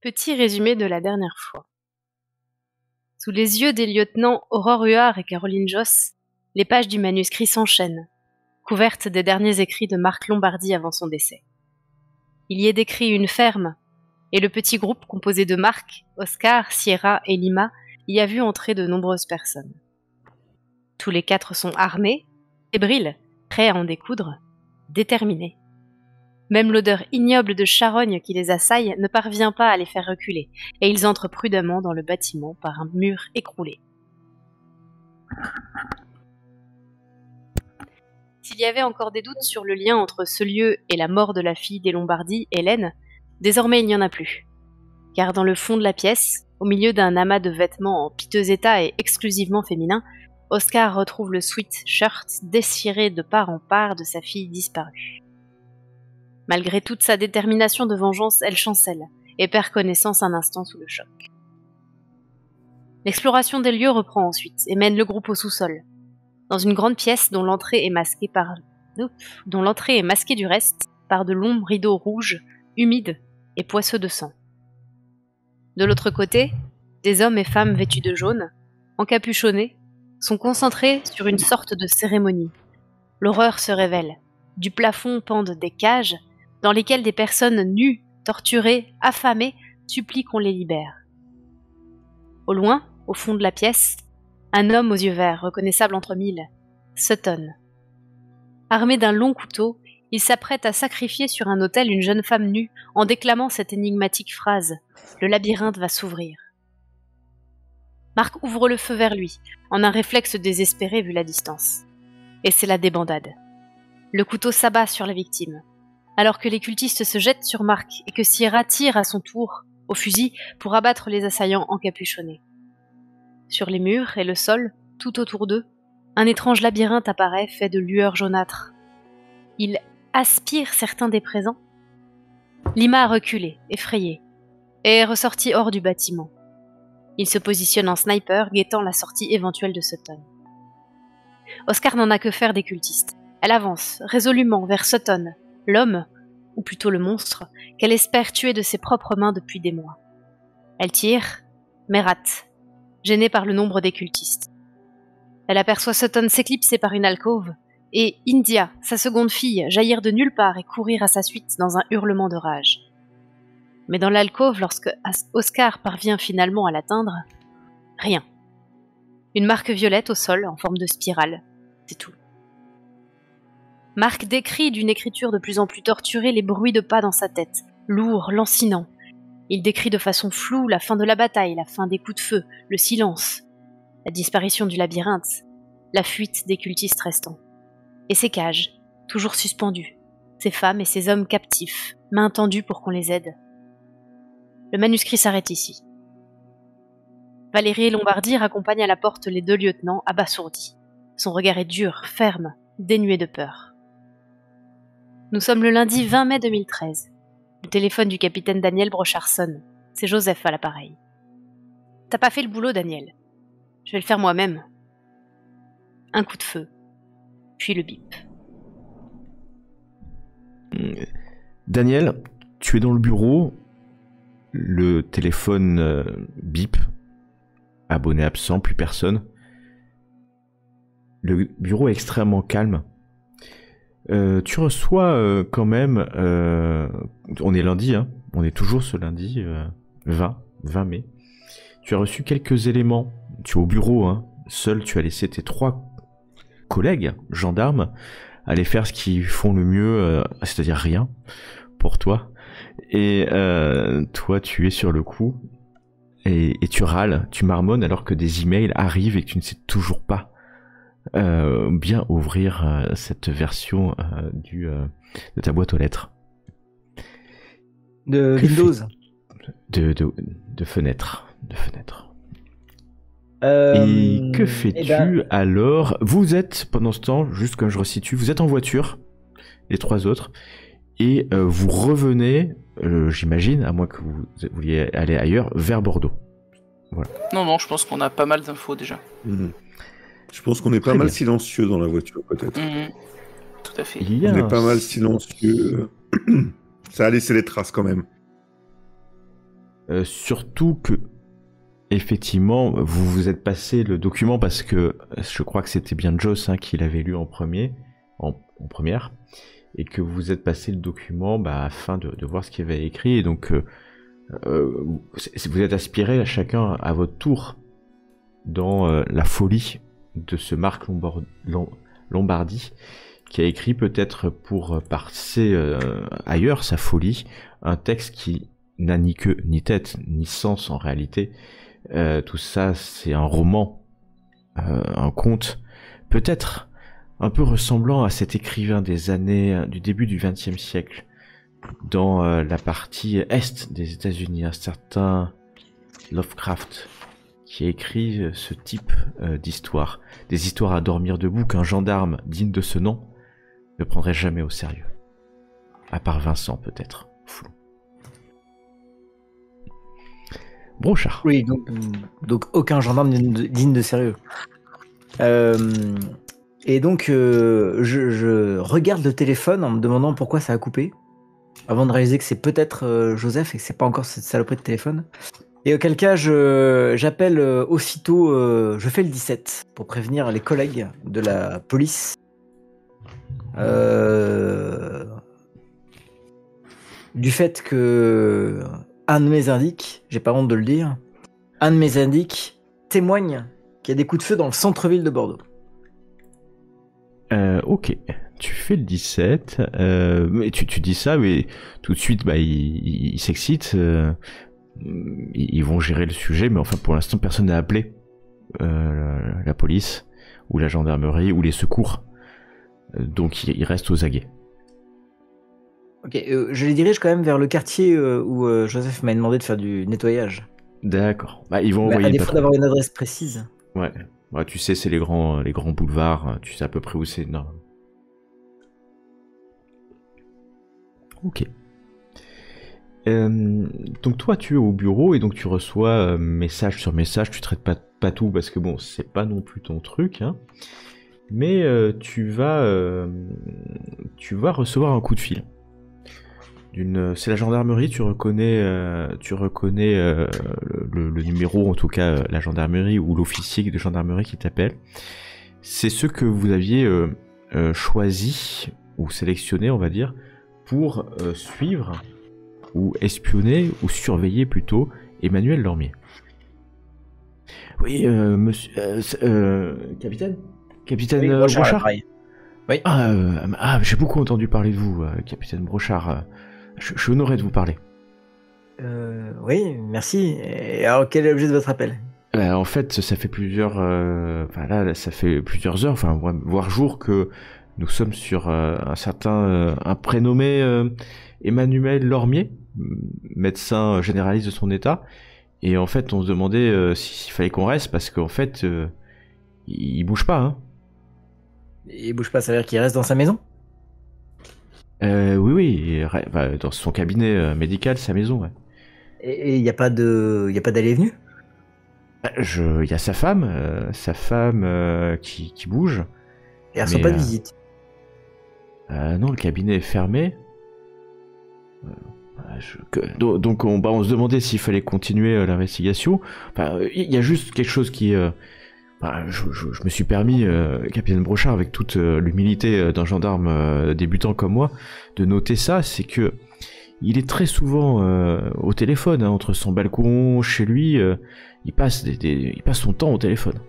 Petit résumé de la dernière fois. Sous les yeux des lieutenants Aurore Huard et Caroline Josse, les pages du manuscrit s'enchaînent, couvertes des derniers écrits de Marc Lombardi avant son décès. Il y est décrit une ferme, et le petit groupe composé de Marc, Oscar, Sierra et Lima y a vu entrer de nombreuses personnes. Tous les 4 sont armés, fébriles, prêts à en découdre, déterminés. Même l'odeur ignoble de charogne qui les assaille ne parvient pas à les faire reculer, et ils entrent prudemment dans le bâtiment par un mur écroulé. S'il y avait encore des doutes sur le lien entre ce lieu et la mort de la fille des Lombardi, Hélène, désormais il n'y en a plus. Car dans le fond de la pièce, au milieu d'un amas de vêtements en piteux état et exclusivement féminin, Oscar retrouve le sweatshirt déchiré de part en part de sa fille disparue. Malgré toute sa détermination de vengeance, elle chancelle et perd connaissance un instant sous le choc. L'exploration des lieux reprend ensuite et mène le groupe au sous-sol, dans une grande pièce dont l'entrée est masquée du reste par de longs rideaux rouges, humides et poisseux de sang. De l'autre côté, des hommes et femmes vêtus de jaune, encapuchonnés, sont concentrés sur une sorte de cérémonie. L'horreur se révèle. Du plafond pendent des cages dans lesquelles des personnes nues, torturées, affamées, supplient qu'on les libère. Au loin, au fond de la pièce, un homme aux yeux verts, reconnaissable entre mille, Sutton. Armé d'un long couteau, il s'apprête à sacrifier sur un autel une jeune femme nue en déclamant cette énigmatique phrase « Le labyrinthe va s'ouvrir ». Marc ouvre le feu vers lui, en un réflexe désespéré vu la distance. Et c'est la débandade. Le couteau s'abat sur la victime, alors que les cultistes se jettent sur Marc et que Sierra tire à son tour au fusil pour abattre les assaillants encapuchonnés. Sur les murs et le sol, tout autour d'eux, un étrange labyrinthe apparaît fait de lueurs jaunâtres. Il aspire certains des présents. Lima a reculé, effrayé, et est ressorti hors du bâtiment. Il se positionne en sniper, guettant la sortie éventuelle de Sutton. Oscar n'en a que faire des cultistes. Elle avance, résolument, vers Sutton, l'homme, ou plutôt le monstre, qu'elle espère tuer de ses propres mains depuis des mois. Elle tire, mais rate, gênée par le nombre des cultistes. Elle aperçoit Sutton s'éclipser par une alcôve, et India, sa seconde fille, jaillir de nulle part et courir à sa suite dans un hurlement de rage. Mais dans l'alcôve, lorsque Oscar parvient finalement à l'atteindre, rien. Une marque violette au sol, en forme de spirale, c'est tout. Marc décrit d'une écriture de plus en plus torturée les bruits de pas dans sa tête, lourds, lancinants. Il décrit de façon floue la fin de la bataille, la fin des coups de feu, le silence, la disparition du labyrinthe, la fuite des cultistes restants. Et ces cages, toujours suspendues, ces femmes et ces hommes captifs, mains tendues pour qu'on les aide. Le manuscrit s'arrête ici. Valérie et Lombardi raccompagnent à la porte les 2 lieutenants abasourdis. Son regard est dur, ferme, dénué de peur. Nous sommes le lundi 20 mai 2013. Le téléphone du capitaine Daniel Brochard sonne. C'est Joseph à l'appareil. « T'as pas fait le boulot, Daniel. Je vais le faire moi-même. » Un coup de feu, puis le bip. Daniel, tu es dans le bureau. Le téléphone bip. Abonné absent, plus personne. Le bureau est extrêmement calme. Tu reçois quand même... on est lundi, hein. On est toujours ce lundi 20 mai. Tu as reçu quelques éléments. Tu es au bureau, hein. Seul, tu as laissé tes 3 collègues gendarmes aller faire ce qu'ils font le mieux, c'est-à-dire rien pour toi. Et toi, tu es sur le coup et tu râles, tu marmonnes alors que des emails arrivent et que tu ne sais toujours pas bien ouvrir cette version de ta boîte aux lettres. De Windows. De fenêtre. Et que fais-tu alors? Vous êtes, pendant ce temps, juste comme je resitue, vous êtes en voiture, les 3 autres, et vous revenez, j'imagine, à moins que vous vouliez aller ailleurs, vers Bordeaux. Voilà. Non, je pense qu'on a pas mal d'infos déjà. Je pense qu'on est pas mal silencieux dans la voiture, peut-être. Tout à fait. On est pas mal silencieux. Ça a laissé les traces quand même. Surtout que, effectivement, vous vous êtes passé le document parce que je crois que c'était bien Joss qui l'avait lu en première, et que vous êtes passé le document afin de voir ce qu'il avait écrit. Et donc, vous êtes aspiré à chacun à votre tour dans la folie de ce Marc Lombardi, qui a écrit peut-être pour passer ailleurs sa folie, un texte qui n'a ni queue, ni tête, ni sens en réalité. Tout ça, c'est un roman, un conte, peut-être un peu ressemblant à cet écrivain des années du début du XXe siècle, dans la partie est des États-Unis, un certain Lovecraft, qui a écrit ce type d'histoire, des histoires à dormir debout qu'un gendarme digne de ce nom ne prendrait jamais au sérieux. À part Vincent, peut-être. Flou. Brochard. Oui, donc aucun gendarme digne de sérieux. Et donc, je regarde le téléphone en me demandant pourquoi ça a coupé, avant de réaliser que c'est peut-être Joseph et que c'est pas encore cette saloperie de téléphone. Et auquel cas, j'appelle aussitôt, je fais le 17 pour prévenir les collègues de la police. Du fait que un de mes indices, j'ai pas honte de le dire, un de mes indices témoigne qu'il y a des coups de feu dans le centre-ville de Bordeaux. Ok, tu fais le 17, mais tu dis ça, mais tout de suite, ils s'excitent, ils vont gérer le sujet, mais enfin pour l'instant personne n'a appelé la police, ou la gendarmerie, ou les secours, donc ils restent aux aguets. Ok, je les dirige quand même vers le quartier où Joseph m'a demandé de faire du nettoyage. D'accord, ils vont envoyer à défaut d'avoir une adresse précise. Ouais. Tu sais, c'est les grands boulevards, tu sais à peu près où c'est. Non. Ok. Donc toi, tu es au bureau et donc tu reçois message sur message, tu traites pas tout parce que bon, c'est pas non plus ton truc, mais tu vas recevoir un coup de fil. C'est la gendarmerie, tu reconnais le numéro, en tout cas la gendarmerie ou l'officier de gendarmerie qui t'appelle. C'est ceux que vous aviez choisi ou sélectionné, on va dire, pour suivre ou espionner ou surveiller plutôt Emmanuel Lormier. Oui, monsieur, capitaine Brochard. Oui. J'ai beaucoup entendu parler de vous, capitaine Brochard. Je suis honoré de vous parler. Oui, merci. Et alors, quel est l'objet de votre appel ? En fait, ça fait plusieurs heures, voire jours que nous sommes sur un prénommé Emmanuel Lormier, médecin généraliste de son état. Et en fait, on se demandait s'il fallait qu'on reste parce qu'en fait, il bouge pas. Il bouge pas, ça veut dire qu'il reste dans sa maison ? Oui, dans son cabinet médical, sa maison, ouais. Et il n'y a pas d'aller et venue ? Il y a sa femme qui bouge. Et elles sont pas de visite ? Non, le cabinet est fermé. Donc on se demandait s'il fallait continuer l'investigation. Il y a juste quelque chose qui... je me suis permis, capitaine Brochard, avec toute l'humilité d'un gendarme débutant comme moi, de noter ça, c'est que il est très souvent au téléphone, entre son balcon, chez lui, il passe son temps au téléphone.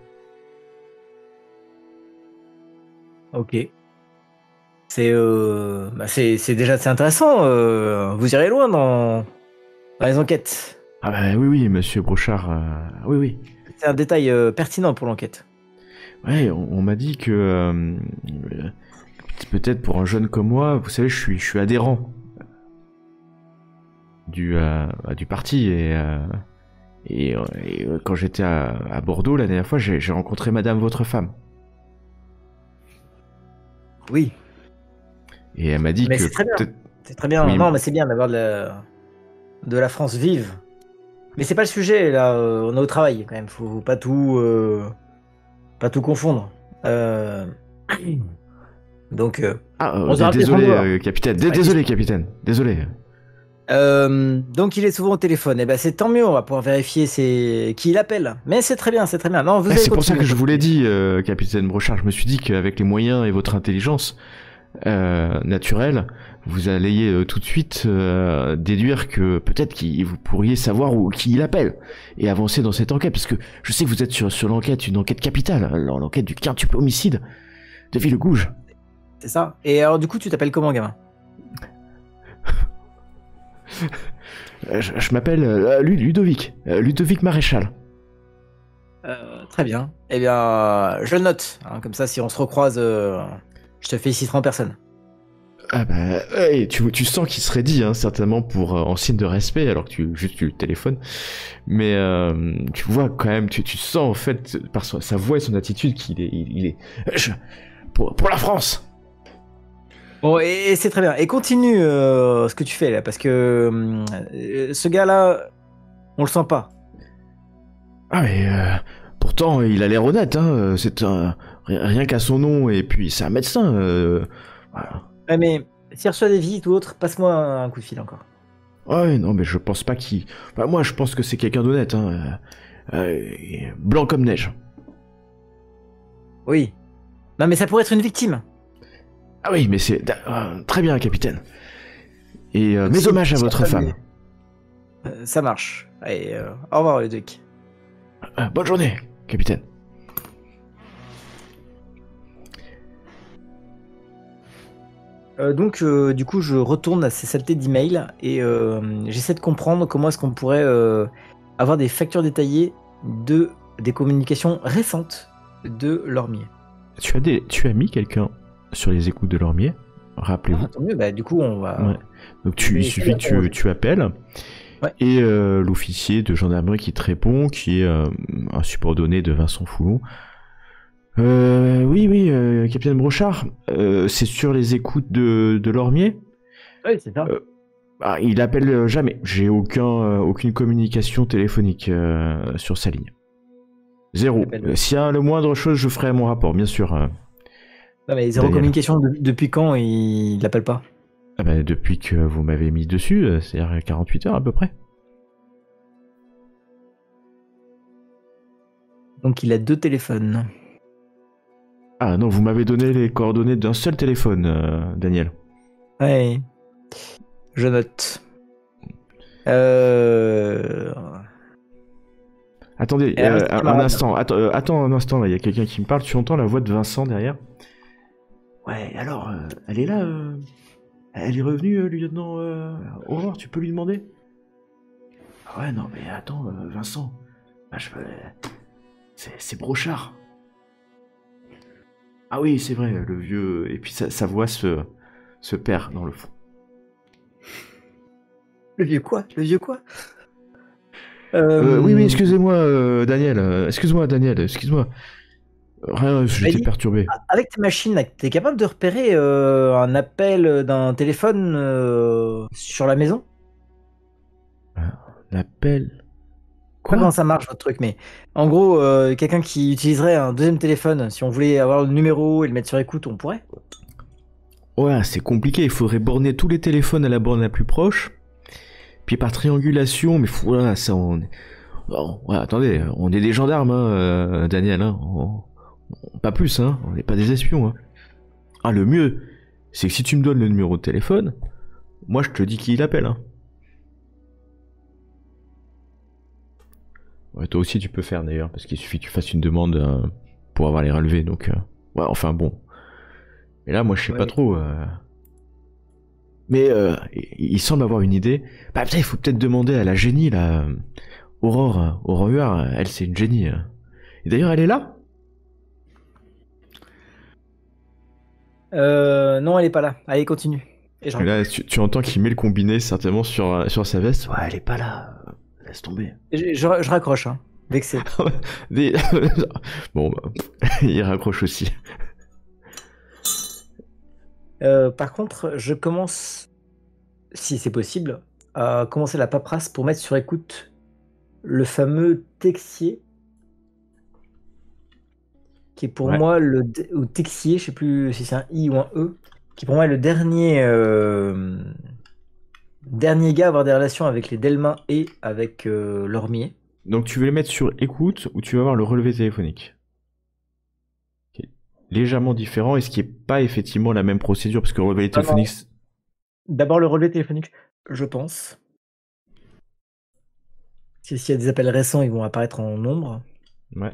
Ok. C'est déjà assez intéressant. Vous irez loin dans les enquêtes. Oui, monsieur Brochard, oui. C'est un détail pertinent pour l'enquête. Ouais, on m'a dit que peut-être pour un jeune comme moi, vous savez, je suis adhérent du parti et quand j'étais à Bordeaux la dernière fois, j'ai rencontré Madame votre femme. Oui. Et elle m'a dit que c'est très bien. C'est très bien. Oui, non, mais c'est bien d'avoir de la France vive. Mais c'est pas le sujet, là, on est au travail quand même, faut pas tout confondre. Donc... désolé, capitaine, désolé, capitaine, désolé. Donc il est souvent au téléphone. Et ben c'est tant mieux, on va pouvoir vérifier qui il appelle. Mais c'est très bien, c'est très bien. Non, vous Ah, allez c'est pour ça continuer. que je vous l'ai dit, capitaine Brochard. Je me suis dit qu'avec les moyens et votre intelligence naturelle, vous alliez tout de suite déduire que peut-être vous pourriez savoir qui il appelle et avancer dans cette enquête. Parce que je sais que vous êtes sur l'enquête, une enquête capitale, l'enquête du quintuple homicide de Villegouge. C'est ça. Et alors du coup, tu t'appelles comment, gamin? Je m'appelle Ludovic. Ludovic Maréchal. Très bien. Eh bien, je le note. Hein, comme ça, si on se recroise, je te féliciterai en personne. Ah bah, hey, tu sens qu'il serait dit, hein, certainement en signe de respect, alors que tu téléphones. Mais tu vois quand même, tu sens en fait, par sa voix et son attitude, qu'il est pour la France. Bon, et c'est très bien. Et continue ce que tu fais là, parce que ce gars-là, on le sent pas. Ah mais pourtant, il a l'air honnête, hein. Rien qu'à son nom, et puis c'est un médecin. Voilà. Ouais, mais s'il reçoit des visites ou autre, passe-moi un coup de fil encore. Ouais, non, mais je pense pas qu'il... Enfin, moi, je pense que c'est quelqu'un d'honnête, hein. Blanc comme neige. Oui. Non, mais ça pourrait être une victime. Ah oui, mais c'est... très bien, capitaine. Et mes Si- hommages à si votre on femme. Ça marche. Allez, au revoir, Ludovic. Bonne journée, capitaine. Donc, du coup, je retourne à ces saletés d'email et j'essaie de comprendre comment est-ce qu'on pourrait avoir des factures détaillées des communications récentes de Lormier. Tu as mis quelqu'un sur les écoutes de Lormier, rappelez-vous. Ah, tant mieux, bah, du coup, on va... Ouais. Donc il suffit que tu appelles, Ouais. et l'officier de gendarmerie qui te répond, qui est un subordonné de Vincent Foulon. Oui, capitaine Brochard, c'est sur les écoutes de Lormier. Oui, c'est ça. Il appelle jamais. J'ai aucune communication téléphonique sur sa ligne. Zéro. S'il y a le moindre chose, je ferai mon rapport, bien sûr. Non, mais zéro Daniel. communication, depuis quand il l'appelle pas? Ah bah, depuis que vous m'avez mis dessus, c'est-à-dire 48 heures à peu près. Donc il a 2 téléphones. Ah non, vous m'avez donné les coordonnées d'un seul téléphone, Daniel. Ouais. Je note. Attendez, Elle reste un camarade. instant. Attends un instant, là, il y a quelqu'un qui me parle. Tu entends la voix de Vincent derrière? Ouais, alors, elle est là. Elle est revenue, lieutenant Aurore, tu peux lui demander? Ah ouais, non, mais attends, Vincent. Ah, c'est Brochard. Ah oui, c'est vrai, le vieux... Et puis sa voix se perd dans le fond. Le vieux quoi? Oui, excusez-moi, Daniel. Excuse-moi. Rien, j'étais Vas-y. perturbé. Avec tes machines, là, t'es capable de repérer un appel d'un téléphone sur la maison? L'appel... Je sais pas Quoi? comment ça marche votre truc, mais en gros, quelqu'un qui utiliserait un deuxième téléphone, si on voulait avoir le numéro et le mettre sur écoute, on pourrait? Ouais, c'est compliqué, il faudrait borner tous les téléphones à la borne la plus proche. Puis par triangulation, mais voilà, ça on... Bon, ouais, attendez, on est des gendarmes, hein, Daniel, hein. Pas plus, hein, on n'est pas des espions, hein. Ah, le mieux, c'est que si tu me donnes le numéro de téléphone, moi je te dis qui il appelle, hein. Ouais, toi aussi tu peux faire d'ailleurs, parce qu'il suffit que tu fasses une demande pour avoir les relevés, donc... Ouais, enfin bon. Mais là, moi je sais pas trop... Mais il semble avoir une idée. Bah putain, il faut peut-être demander à la génie, là... Aurore Huard, elle c'est une génie. Et d'ailleurs, elle est là? Non, elle est pas là. Allez, continue. Et je Et là, tu entends qu'il met le combiné certainement sur sa veste. Ouais, elle est pas là. Laisse tomber. je raccroche, hein. Vexé. Bon, bah, il raccroche aussi. Par contre, je commence, si c'est possible, à commencer la paperasse pour mettre sur écoute le fameux Texier, qui est pour moi ou Texier, je sais plus si c'est un I ou un E, qui pour moi est le Dernier gars à avoir des relations avec les Delmain et avec Lormier. Donc tu veux les mettre sur écoute ou tu vas avoir le relevé téléphonique? Qui est légèrement différent et ce qui n'est pas effectivement la même procédure parce que le relevé téléphonique... D'abord le relevé téléphonique, je pense. S'il y a des appels récents, ils vont apparaître en nombre. Ouais.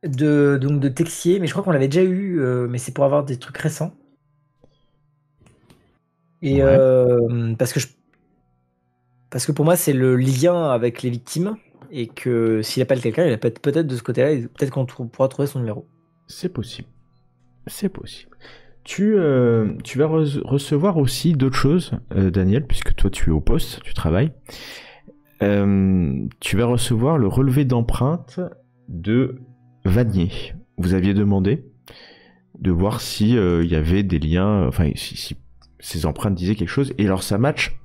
Donc de Texier, mais je crois qu'on l'avait déjà eu, mais c'est pour avoir des trucs récents. Et Ouais. parce que pour moi, c'est le lien avec les victimes. Et que s'il appelle quelqu'un, il appelle peut-être de ce côté-là, et peut-être qu'on pourra trouver son numéro. C'est possible. C'est possible. Tu vas recevoir aussi d'autres choses, Daniel, puisque toi tu es au poste, tu travailles. Tu vas recevoir le relevé d'empreinte de Vanier. Vous aviez demandé de voir si il y avait des liens, enfin si ces empreintes disaient quelque chose, et alors ça match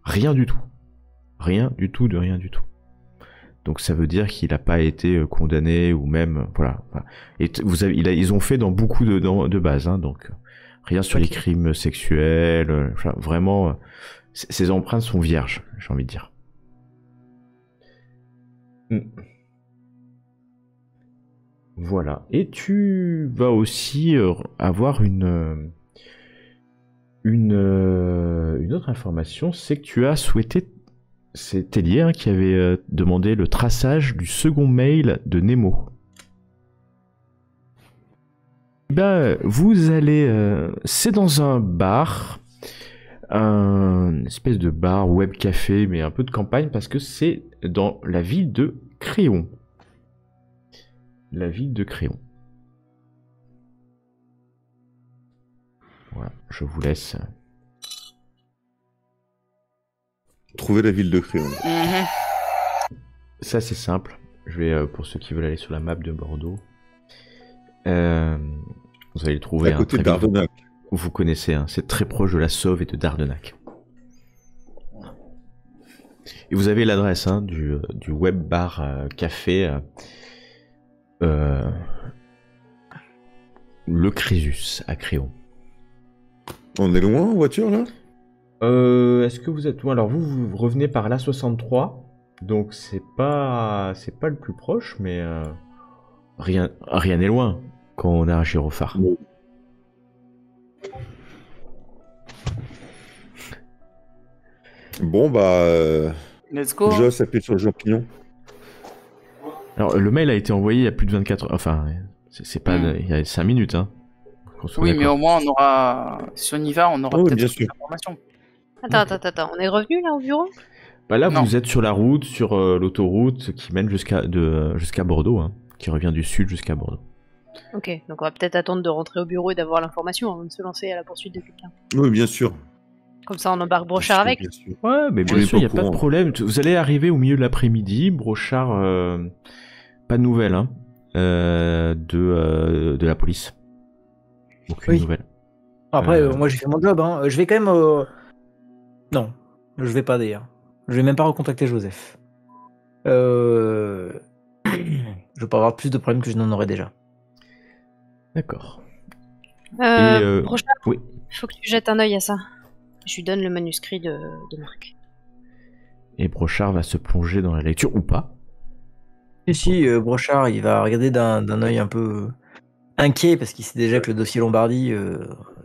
rien du tout. Rien du tout de rien du tout. Donc ça veut dire qu'il n'a pas été condamné ou même voilà. Et ils ont fait dans beaucoup de bases, hein, donc rien sur les crimes sexuels. Vraiment, ces empreintes sont vierges, j'ai envie de dire. Voilà. Et tu vas aussi avoir une autre information, c'est que tu as souhaité. C'est Tellier hein, qui avait demandé le traçage du second mail de Nemo. Ben, vous allez... c'est dans un bar, un espèce de bar, web café, mais un peu de campagne, parce que c'est dans la ville de Créon. La ville de Créon. Voilà, je vous laisse... Trouver la ville de Créon. Ça, c'est simple. Je vais, pour ceux qui veulent aller sur la map de Bordeaux, vous allez le trouver. À côté hein, d'Ardenac. Vous connaissez, hein, c'est très proche de la Sauve et de Dardenac. Et vous avez l'adresse hein, du web bar café Le Crésus à Créon. On est loin en voiture là? Est-ce que vous êtes loin? Alors vous revenez par l'A63, donc c'est pas le plus proche, mais rien n'est loin quand on a un gyrophare. Bon. Bon bah Let's go. Joss appuie sur le champignon. Alors le mail a été envoyé il y a plus de 24 heures, enfin c'est pas il y a 5 minutes hein. Oui mais au moins on aura, si on y va on aura peut-être plus d'informations. Attends, on est revenu là au bureau? Bah là Non. vous êtes sur la route, sur l'autoroute qui mène jusqu'à Bordeaux, hein, qui revient du sud jusqu'à Bordeaux. Ok, donc on va peut-être attendre de rentrer au bureau et d'avoir l'information avant de se lancer à la poursuite de quelqu'un. Oui bien sûr. Comme ça on embarque Brochard avec. Bien sûr. Ouais, mais bien sûr, il n'y a pas de problème. Vous allez arriver au milieu de l'après-midi, Brochard, pas de nouvelles hein, de la police. Aucune nouvelle. Après, moi j'ai fait mon job. Hein. Je vais quand même. Non, je vais pas d'ailleurs. Je vais même pas recontacter Joseph. Je vais pas avoir plus de problèmes que je n'en aurais déjà. D'accord. Brochard, oui. faut que tu jettes un œil à ça. Je lui donne le manuscrit de Marc. Et Brochard va se plonger dans la lecture ou pas. Et si, Brochard, il va regarder d'un œil un peu inquiet parce qu'il sait déjà que le dossier Lombardi,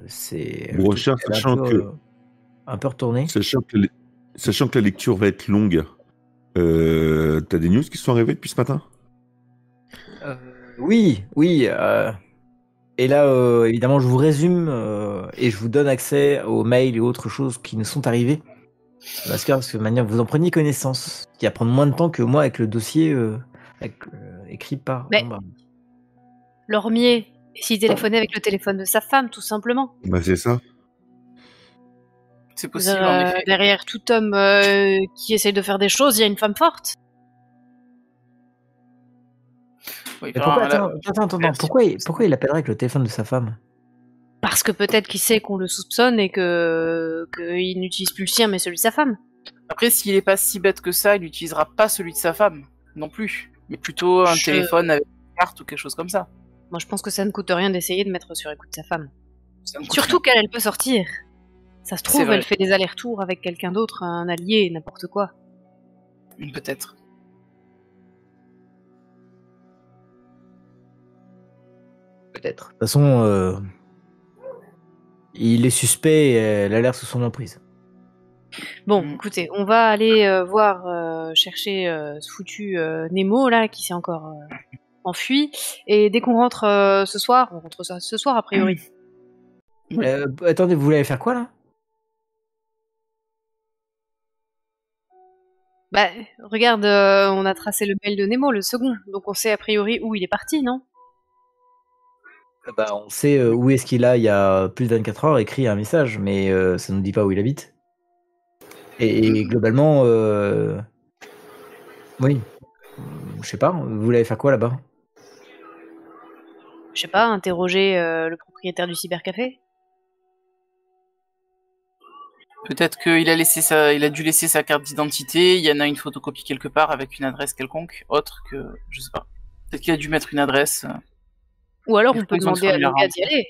c'est. Brochard, sachant que. Un peu retourné. Sachant que la lecture va être longue, t'as des news qui sont arrivées depuis ce matin? Oui. Et là, évidemment, je vous résume et je vous donne accès aux mails et autres choses qui nous sont arrivées. Parce que de manière vous en preniez connaissance. Qui va prendre moins de temps que moi avec le dossier écrit par Lombardi. Lormier, s'il téléphonait avec le téléphone de sa femme, tout simplement. Bah c'est ça. C'est possible en effet. Derrière tout homme qui essaye de faire des choses, il y a une femme forte. Oui, Mais pourquoi il appellerait avec le téléphone de sa femme? Parce que peut-être qu'il sait qu'on le soupçonne et qu'il n'utilise plus le sien mais celui de sa femme. Après, s'il est pas si bête que ça, il n'utilisera pas celui de sa femme non plus, mais plutôt téléphone avec une carte ou quelque chose comme ça. Moi je pense que ça ne coûte rien d'essayer de mettre sur écoute sa femme. Ça me coûte Surtout qu'elle, elle peut sortir. Ça se C'est trouve, vrai. elle fait des allers-retours avec quelqu'un d'autre, un allié, n'importe quoi. rien. Peut-être. Peut-être. De toute façon, il est suspect et elle a l'air sous son emprise. Bon, Mm. écoutez, on va aller chercher ce foutu Nemo, là, qui s'est encore enfui. Et dès qu'on rentre ce soir, on rentre ce soir, a priori. Oui. Attendez, vous voulez aller faire quoi là? Bah, regarde, on a tracé le mail de Nemo, le second. Donc on sait a priori où il est parti, non? Bah, on sait où est-ce qu'il a, il y a plus de 24 heures, écrit un message, mais ça ne nous dit pas où il habite. Et globalement, oui. Je sais pas, vous voulez aller faire quoi là-bas? Je sais pas, interroger le propriétaire du cybercafé? Peut-être qu'il a il a dû laisser sa carte d'identité. Il y en a une photocopie quelque part avec une adresse quelconque, autre que, je sais pas. Peut-être qu'il a dû mettre une adresse. Ou alors Il on faut peut besoin de demander à faire nos gars une d'y aller.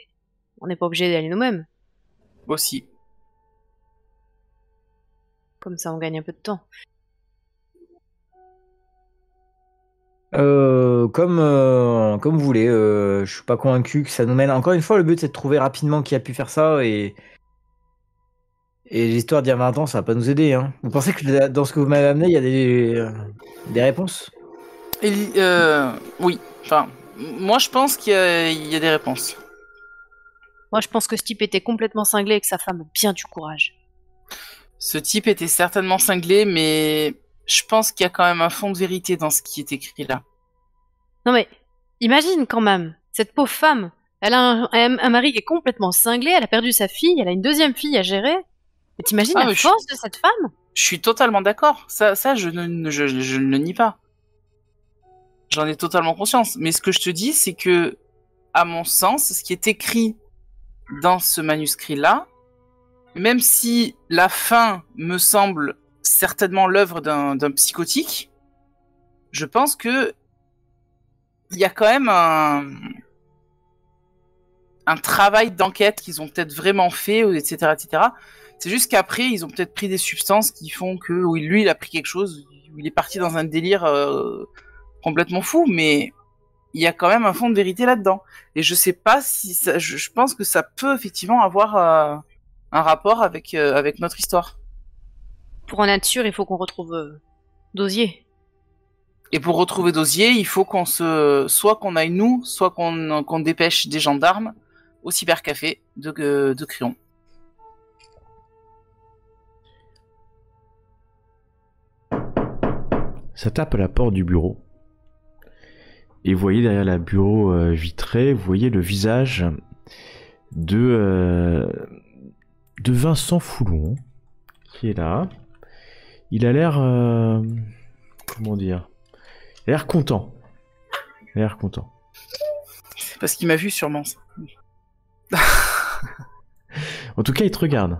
On n'est pas obligé d'y aller nous-mêmes. Aussi. Comme ça, on gagne un peu de temps. Comme vous voulez, je suis pas convaincu que ça nous mène. Encore une fois, le but c'est de trouver rapidement qui a pu faire ça et l'histoire d'il y a 20 ans, ça va pas nous aider. Hein. Vous pensez que dans ce que vous m'avez amené, il y a des réponses? Oui. Enfin, moi je pense il y a des réponses. Moi, je pense que ce type était complètement cinglé et que sa femme a bien du courage. Ce type était certainement cinglé, mais je pense qu'il y a quand même un fond de vérité dans ce qui est écrit là. Non mais, imagine quand même, cette pauvre femme, elle a un mari qui est complètement cinglé, elle a perdu sa fille, elle a une deuxième fille à gérer. Mais t'imagines Ah, la mais force de cette femme? Je suis totalement d'accord. Ça je ne le nie pas. J'en ai totalement conscience. Mais ce que je te dis, c'est que, à mon sens, ce qui est écrit dans ce manuscrit-là, même si la fin me semble certainement l'œuvre d'un psychotique, je pense que il y a quand même un travail d'enquête qu'ils ont peut-être vraiment fait, etc., etc. C'est juste qu'après, ils ont peut-être pris des substances qui font que, oui, lui, il a pris quelque chose, il est parti dans un délire complètement fou, mais il y a quand même un fond de vérité là-dedans. Et je sais pas si ça, je pense que ça peut effectivement avoir un rapport avec notre histoire. Pour en être sûr, il faut qu'on retrouve Dosier. Et pour retrouver Dosier, il faut soit qu'on aille nous, soit qu'on dépêche des gendarmes au cybercafé de Crillon. Ça tape à la porte du bureau. Et vous voyez derrière la bureau vitré, vous voyez le visage de Vincent Foulon, qui est là. Il a l'air... comment dire? Il a l'air content. Il a l'air content. C'est parce qu'il m'a vu sûrement. En tout cas, il te regarde.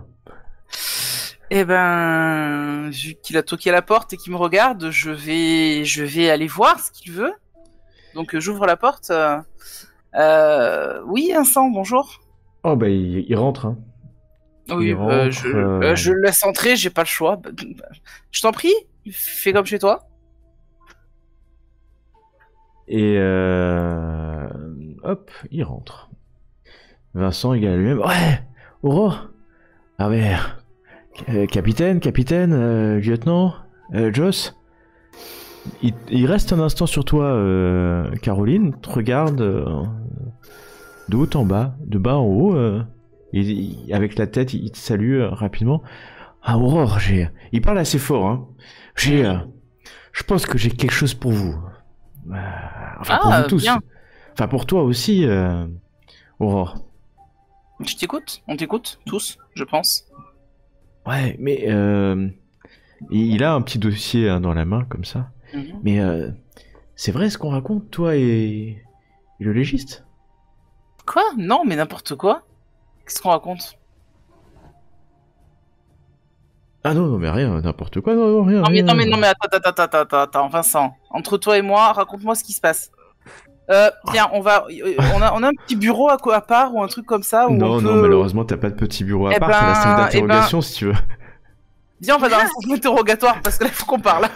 Eh ben, vu qu'il a toqué à la porte et qu'il me regarde, je vais aller voir ce qu'il veut. Donc j'ouvre la porte. Oui, Vincent, bonjour. Oh bah il rentre. Hein. Oui, Il rentre, je le laisse entrer, j'ai pas le choix. Je t'en prie, fais comme chez toi. Et hop, il rentre. Vincent, il est lui-même. Ouais, Aurore. Ah mais, capitaine, lieutenant, Joss. Il reste un instant sur toi, Caroline. Te regarde de haut en bas, de bas en haut. Avec la tête, il te salue rapidement. Ah Aurore, il parle assez fort. Hein. Je pense que j'ai quelque chose pour vous. Enfin, pour vous tous. Bien. Enfin, pour toi aussi, Aurore. Je t'écoute, on t'écoute, tous, je pense. Ouais, mais il a un petit dossier hein, dans la main, comme ça. Mm-hmm. Mais c'est vrai ce qu'on raconte, toi et le légiste? Quoi? Non, mais n'importe quoi. Qu'est-ce qu'on raconte? Ah non, mais rien, n'importe quoi, non, rien. Non mais attends, Vincent. Entre toi et moi, raconte-moi ce qui se passe. Tiens, on a un petit bureau à part ou un truc comme ça où Non, on peut... non, malheureusement, t'as pas de petit bureau à Eh part, t'as la salle ben, d'interrogation si tu veux. Viens, on va dans la salle d'interrogatoire parce que là, il faut qu'on parle.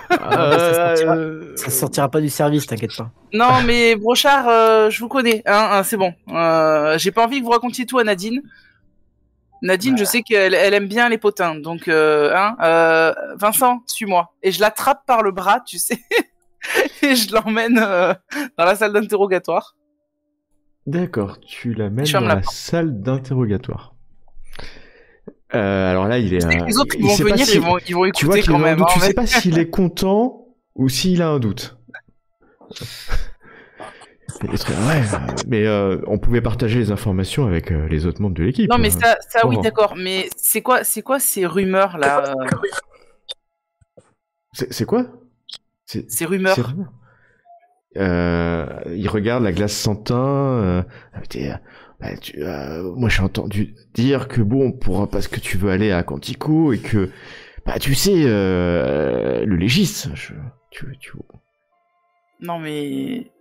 Ça sortira pas du service, t'inquiète pas. Non, mais Brochard, je vous connais, c'est bon. J'ai pas envie que vous racontiez tout à Nadine. Nadine, je sais qu'elle aime bien les potins, donc Vincent, suis-moi. Et je l'attrape par le bras, tu sais, et je l'emmène dans la salle d'interrogatoire. D'accord, tu l'amènes Je dans ferme la la porte. salle d'interrogatoire. Alors là, il est. Tu sais que les autres qui il vont sait pas venir, si- ils vont Tu vois écouter qu'il est quand dans le même. doute, tu hein, sais mais- pas s'il est content ou s'il a un doute. Mais on pouvait partager les informations avec les autres membres de l'équipe. Non, mais ça oui, Bon. d'accord. Mais c'est quoi ces rumeurs là C'est quoi Ces rumeurs. C'est rumeur. Il regarde la glace sans teint. Moi, j'ai entendu dire que bon, parce que tu veux aller à Quantico et que, tu sais, le légiste. Non, mais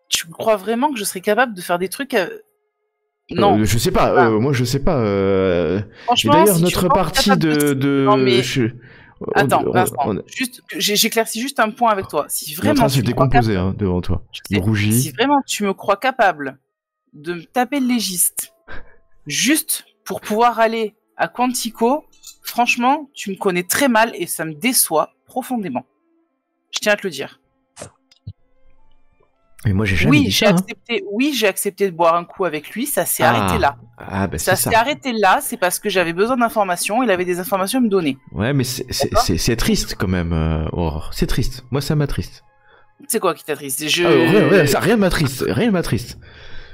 tu crois vraiment que je serais capable de faire des trucs Non. Je sais pas. Ah. Moi, je sais pas. Et Franchement, d'ailleurs, si tu notre penses partie capable de. Non, mais attends, on- Vincent, on- juste, j'éclaircis juste un point avec toi. Si Il est en train vraiment de se tu me crois décomposer devant toi. Je Il sais. rougit. Si vraiment tu me crois capable de me taper le légiste, juste pour pouvoir aller à Quantico, franchement, tu me connais très mal et ça me déçoit profondément. Je tiens à te le dire. Mais moi, j'ai jamais Oui, dit j'ai ça. Hein. accepté. Oui, j'ai accepté de boire un coup avec lui. Ça s'est Ah. arrêté là. Ah, bah Ça c'est s'est arrêté là. C'est parce que j'avais besoin d'informations. Il avait des informations à me donner. Ouais, mais c'est triste quand même, Aurore. C'est triste. Moi, ça m'attriste. C'est quoi qui t'attriste Rien m'attriste. Rien m'attriste.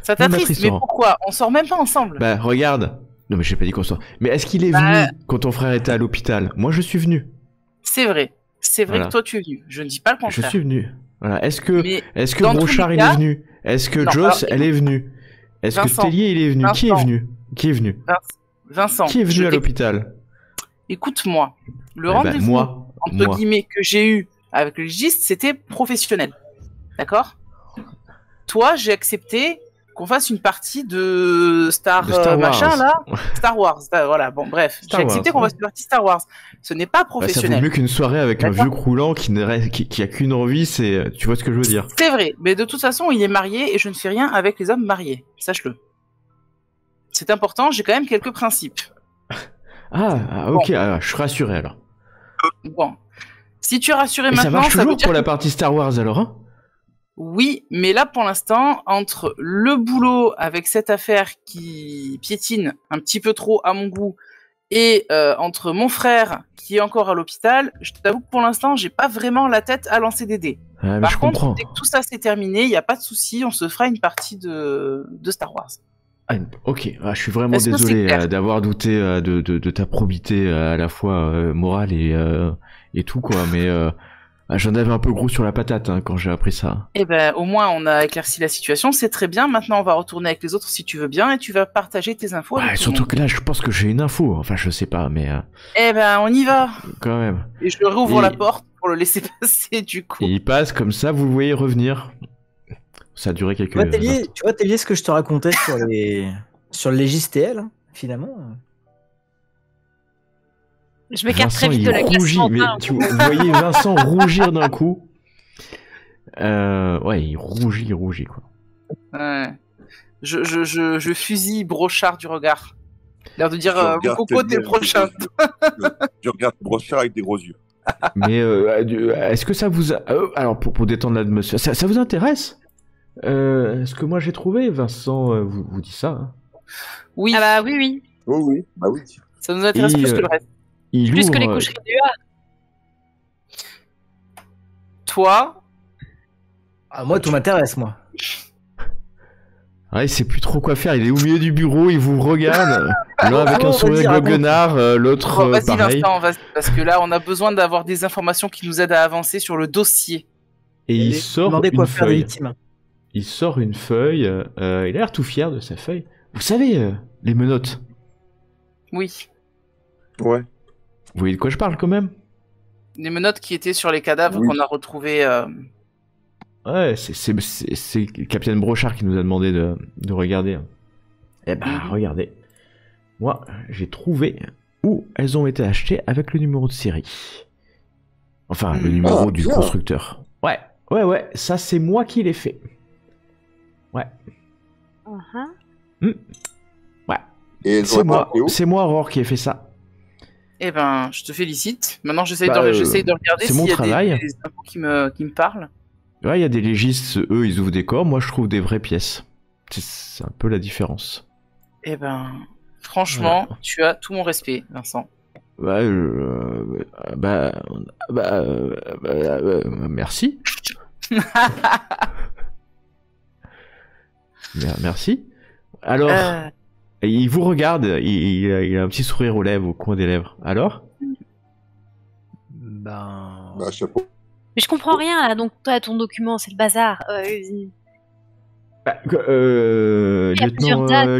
Ça Rien t'attriste, m'attriste, mais Laurent. pourquoi? On sort même pas ensemble. Bah, regarde. Non, mais j'ai pas dit qu'on sort. Mais est-ce qu'il est Bah. venu quand ton frère était à l'hôpital? Moi, je suis venu. C'est vrai. C'est vrai Voilà. que toi tu es venu. Je ne dis pas le Je contraire. suis venu. Voilà. Est-ce que dans tous Brochard, les il cas- est venu? Est-ce que Non, Joss, alors, elle est venue? Est-ce que Vincent, Tellier, il est venu? Qui est Vincent. venu? Qui est venu? Vincent, Qui est je venu à t'ai- l'hôpital? Écoute-moi. Le Eh ben, rendez-vous moi. entre guillemets que j'ai eu avec le légiste, c'était professionnel. D'accord? Toi, j'ai accepté qu'on fasse une partie de Star, De Star Wars. machin là, Star Wars. Voilà, bon bref, Star j'ai accepté Wars, qu'on ouais. fasse une partie Star Wars. Ce n'est pas Bah, ça vaut professionnel. mieux qu'une soirée avec un D'accord. vieux croulant qui a qu'une envie, c'est. Tu vois ce que je veux dire? C'est vrai, mais de toute façon, il est marié et je ne fais rien avec les hommes mariés. Sache-le. C'est important, j'ai quand même quelques principes. Ok, je suis rassuré alors. Bon. Si tu es rassuré Et ça maintenant, marche ça veut toujours dire pour la que- partie Star Wars alors, hein? Oui, mais là, pour l'instant, entre le boulot avec cette affaire qui piétine un petit peu trop à mon goût et entre mon frère qui est encore à l'hôpital, je t'avoue que pour l'instant, j'ai pas vraiment la tête à lancer des dés. Ah, mais Par je contre, comprends. dès que tout ça c'est terminé, il n'y a pas de souci, on se fera une partie de Star Wars. Ok, je suis vraiment Est-ce que désolé c'est clair d'avoir douté de ta probité à la fois morale et tout quoi, mais j'en avais un peu gros sur la patate hein, quand j'ai appris ça. Eh ben, au moins, on a éclairci la situation, c'est très bien. Maintenant, on va retourner avec les autres si tu veux bien et tu vas partager tes infos avec tout le Surtout monde. que là, je pense que j'ai une info. Enfin, je sais pas, mais Eh ben, on y va. quand même. Et je rouvre Et- la porte pour le laisser passer du coup. Et il passe comme ça, vous le voyez revenir. Ça a duré quelques. Tu vois, Tellier, ce que je te racontais sur le légiste et elle, hein, finalement. Je m'écarte très Vincent, vite il de la glace rougit, sans mais teint. vous voyez Vincent rougir d'un coup. Ouais, il rougit quoi. Ouais. Je fusille Brochard du regard. L'air de dire, Je regarde Coco, t'es le Tellier prochain. avec des gros yeux. Je regarde Brochard avec des gros yeux. Mais est-ce que ça vous alors pour détendre l'atmosphère, ça vous intéresse ce que moi j'ai trouvé? Vincent vous dit ça. Hein. Oui, Ah bah oui, oui. Oh oui, bah oui. ça nous intéresse Et, plus que le reste. Il Plus que les ouvre, coucheries du A. Toi, Ah, moi, tout m'intéresse, moi. il sait plus trop quoi faire. Il est au milieu du bureau, il vous regarde. L'un avec un Vas-y, sourire raconte. goguenard, l'autre vas-y pareil. Vincent, vas-y, parce que là, on a besoin d'avoir des informations qui nous aident à avancer sur le dossier. Et il Allez, sort demandez une quoi faire des feuille. victimes. Il sort une feuille. Il a l'air tout fier de sa feuille. Vous savez, les menottes. Oui, Ouais. Vous voyez de quoi je parle quand même? les menottes qui étaient sur les cadavres Oui. qu'on a retrouvés. Ouais, c'est Capitaine Brochard qui nous a demandé de regarder. Eh ben, regardez. Moi, j'ai trouvé où elles ont été achetées avec le numéro de série. Enfin, le numéro du constructeur. Ouais, ça c'est moi qui l'ai fait. Ouais. Ouais. Et C'est moi, Aurore, qui ai fait ça. Eh ben, je te félicite. Maintenant, j'essaye de regarder c'est mon s'il y a travail. des infos qui me parlent. Ouais, il y a des légistes, eux, ils ouvrent des corps. Moi, je trouve des vraies pièces. C'est un peu la différence. Eh ben, franchement, tu as tout mon respect, Vincent. Merci. Merci. Alors, il vous regarde, il a un petit sourire aux lèvres, au coin des lèvres. Alors ? Chapeau. Mais je comprends rien, là, donc toi, ton document, c'est le bazar.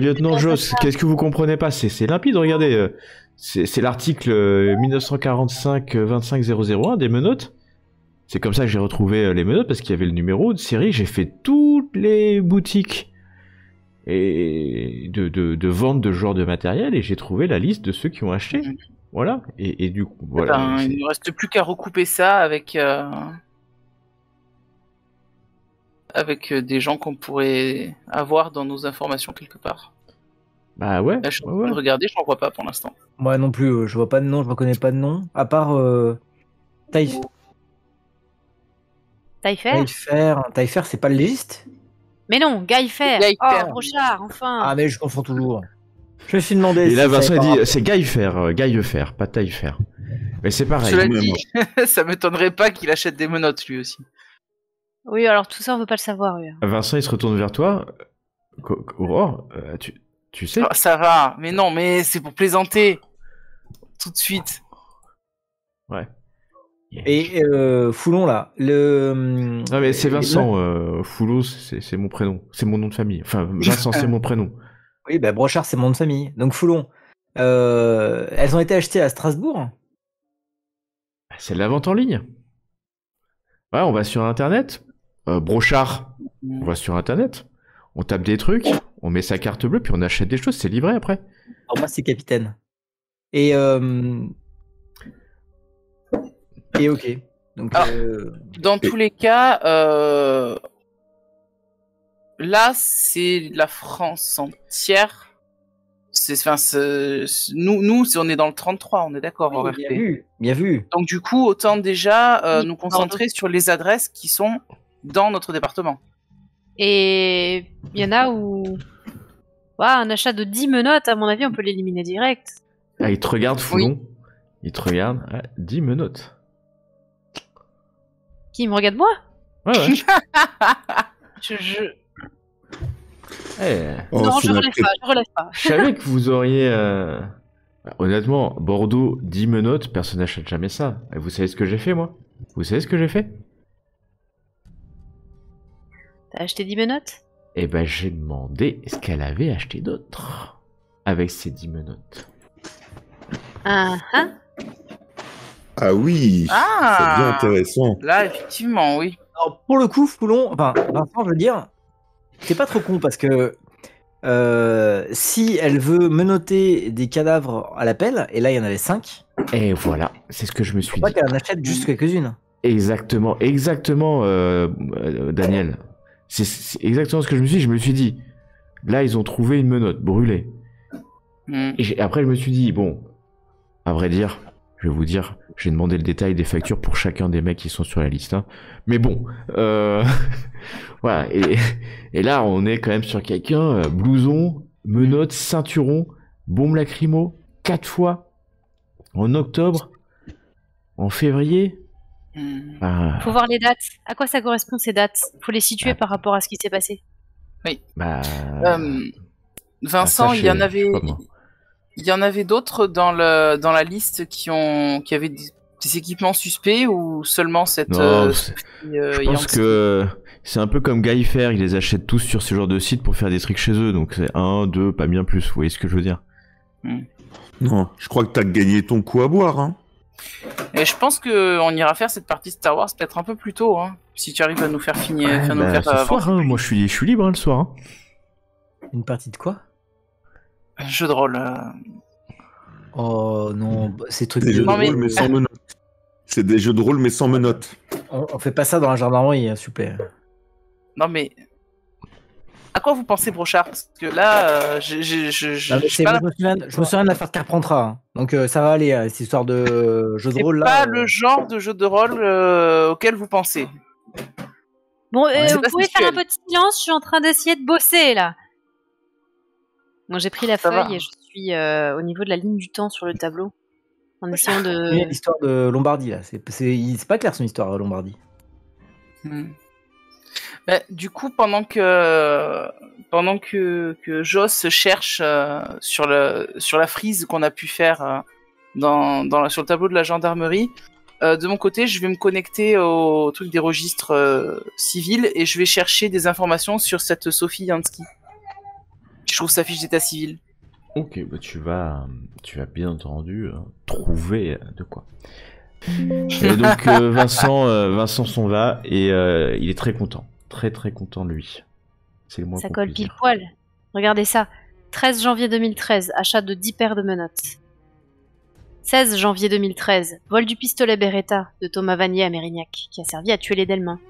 Lieutenant Joss, qu'est-ce que vous comprenez pas ? C'est limpide, regardez. C'est l'article 1945-25001 des menottes. C'est comme ça que j'ai retrouvé les menottes, parce qu'il y avait le numéro de série. J'ai fait toutes les boutiques et de vente de ce genre de matériel, et j'ai trouvé la liste de ceux qui ont acheté. Voilà. Et du coup, voilà. Il ne reste plus qu'à recouper ça avec des gens qu'on pourrait avoir dans nos informations quelque part. Bah ouais. Là, je suis en train de regarder, je n'en vois pas pour l'instant. Moi non plus, je vois pas de nom, je reconnais pas de nom, à part Taillefer. Taillefer, c'est pas le légiste? Mais non, Gaillefer. Gaillefer. Oh, Brochard, enfin. Ah mais je confonds toujours. Je me suis demandé. Et là, si Vincent, ça il avait dit, c'est Gaillefer, pas Taillefer. Mais c'est pareil. Cela dit, ça m'étonnerait pas qu'il achète des menottes lui aussi. Oui, alors tout ça, on veut pas le savoir. Oui. Vincent, il se retourne vers toi. Aurore, tu sais? Ah, ça va, mais non, mais c'est pour plaisanter. Tout de suite. Ouais. Et Foulon là, Non mais c'est Vincent, Foulot, c'est mon prénom, c'est mon nom de famille. Enfin, Vincent, c'est mon prénom. Oui, bah Brochard, c'est mon nom de famille. Donc Foulon, elles ont été achetées à Strasbourg. C'est de la vente en ligne. Ouais, on va sur Internet. Brochard, on va sur Internet. On tape des trucs, on met sa carte bleue, puis on achète des choses, c'est livré après. Alors moi, c'est Capitaine. Et ok. Donc, dans tous les cas, là, c'est la France entière. Nous, on est dans le 33, on est d'accord, en RP. Bien vu. Donc du coup, autant déjà nous concentrer sur les adresses qui sont dans notre département. Et il y en a où... un achat de 10 menottes, à mon avis, on peut l'éliminer direct. Ah, il te regarde, Foulon. Oui. Il te regarde. 10 menottes. Qui me regarde, moi? Ouais. Non, je relève pas. Je savais que vous auriez... Honnêtement, Bordeaux, 10 menottes, personne n'achète jamais ça. Et vous savez ce que j'ai fait, moi? Vous savez ce que j'ai fait? T'as acheté 10 menottes? Eh ben, j'ai demandé ce qu'elle avait acheté d'autre avec ces 10 menottes. Ah oui, c'est bien intéressant. Là, effectivement, oui. Alors, pour le coup, Foulon, enfin, Vincent, je veux dire, c'est pas trop con parce que si elle veut menotter des cadavres à l'appel, et là il y en avait 5. Et voilà, c'est ce que je me suis dit. Pas qu'elle en achète juste quelques-unes. Exactement, Daniel. C'est exactement ce que je me suis dit. Je me suis dit, là ils ont trouvé une menotte brûlée. Et après je me suis dit, bon, à vrai dire, je vais vous dire, j'ai demandé le détail des factures pour chacun des mecs qui sont sur la liste. Hein. Mais bon, voilà. Et là, on est quand même sur quelqu'un, blouson, menottes, ceinturon, bombe lacrymo, 4 fois, en octobre, en février. Faut voir les dates. À quoi ça correspond ces dates? Faut les situer par rapport à ce qui s'est passé. Oui. Vincent, il y en avait... Il y en avait d'autres dans la liste qui avaient des équipements suspects ou seulement cette... Non, je pense que c'est un peu comme Gaillefer, ils les achètent tous sur ce genre de site pour faire des trucs chez eux, donc c'est 1, 2, pas bien plus, vous voyez ce que je veux dire? Non, je crois que t'as gagné ton coup à boire, hein. Et je pense qu'on ira faire cette partie Star Wars peut-être un peu plus tôt, hein, si tu arrives à nous faire finir. Ouais, à nous bah, faire ce soir, avancer. moi je suis libre le soir. Hein. Une partie de quoi? Jeu de rôle. Oh non, c'est truc Des de... jeux de Non, mais- rôle, mais sans menottes. C'est des jeux de rôle, mais sans menottes. On fait pas ça dans la gendarmerie, s'il vous plaît. Non mais. À quoi vous pensez, Brochard? Parce que là, Non, mais j'ai c'est- pas, je me souviens de l'affaire Carpentras, hein. Donc ça va aller, cette histoire de jeu de c'est rôle là. pas le genre de jeu de rôle auquel vous pensez. Bon, c'est vous pas pouvez faire un sexuel. peu de silence, je suis en train d'essayer de bosser là. Moi j'ai pris la Ça va. feuille et je suis au niveau de la ligne du temps sur le tableau. En essayant Il y a de. l'histoire de Lombardie là. C'est pas clair son histoire Lombardie. Bah, du coup, pendant que Joss cherche sur la frise qu'on a pu faire sur le tableau de la gendarmerie, de mon côté, je vais me connecter au truc des registres civils et je vais chercher des informations sur cette Sophie Yansky. Je trouve sa fiche d'état civil. Ok, bah tu vas bien entendu trouver de quoi. Et donc Vincent s'en va et il est très content. Très très content de lui. C'est le moins Ça qu'on colle puisse pile dire. poil. Regardez ça. 13 janvier 2013, achat de 10 paires de menottes. 16 janvier 2013, vol du pistolet Beretta de Thomas Vanier à Mérignac, qui a servi à tuer les Delmain.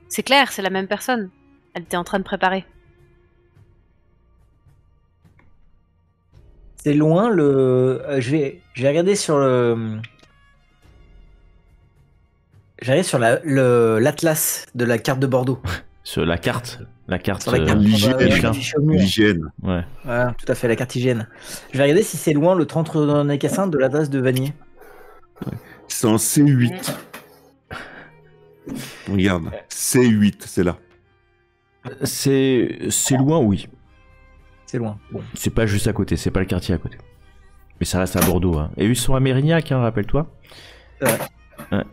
C'est clair, c'est la même personne. Elle était en train de préparer. C'est loin le. Je vais regarder sur le. J'arrive sur l'atlas de la carte de Bordeaux. Sur la carte Sur la carte. l'hygiène. on va Michelin. afficher au mur. L'hygiène. Ouais. Voilà, tout à fait, la carte hygiène. Je vais regarder si c'est loin le 30 Cassin de l'adresse de Vanier. C'est en C8. Regarde, C8, c'est là. C'est loin, oui. C'est loin. Bon. C'est pas juste à côté, c'est pas le quartier à côté. Mais ça reste à Bordeaux. Hein. Et ils sont à Mérignac, hein, rappelle-toi. Ouais. Ouais.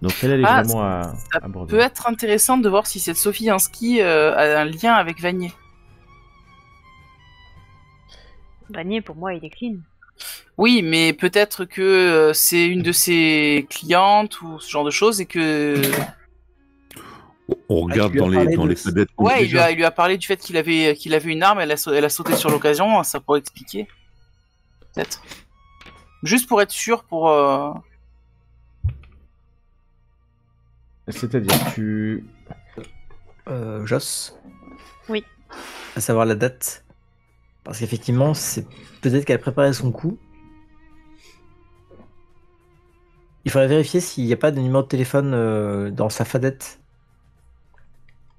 Donc elle est Ah, vraiment à Bordeaux. Peut être intéressant de voir si cette Sophie Yansky a un lien avec Vanier. Vanier, pour moi, il est clean. Oui, mais peut-être que c'est une de ses clientes ou ce genre de choses et que On regarde tu lui as dans parlé les de- fenêtres. ouais, il déjà. lui a parlé du fait qu'il avait une arme, elle a sauté sur l'occasion, ça pourrait expliquer. Peut-être. Juste pour être sûr pour C'est-à-dire, tu... Joss. Oui. À savoir la date. Parce qu'effectivement, c'est peut-être qu'elle a préparé son coup. Il faudrait vérifier s'il n'y a pas de numéro de téléphone dans sa fadette.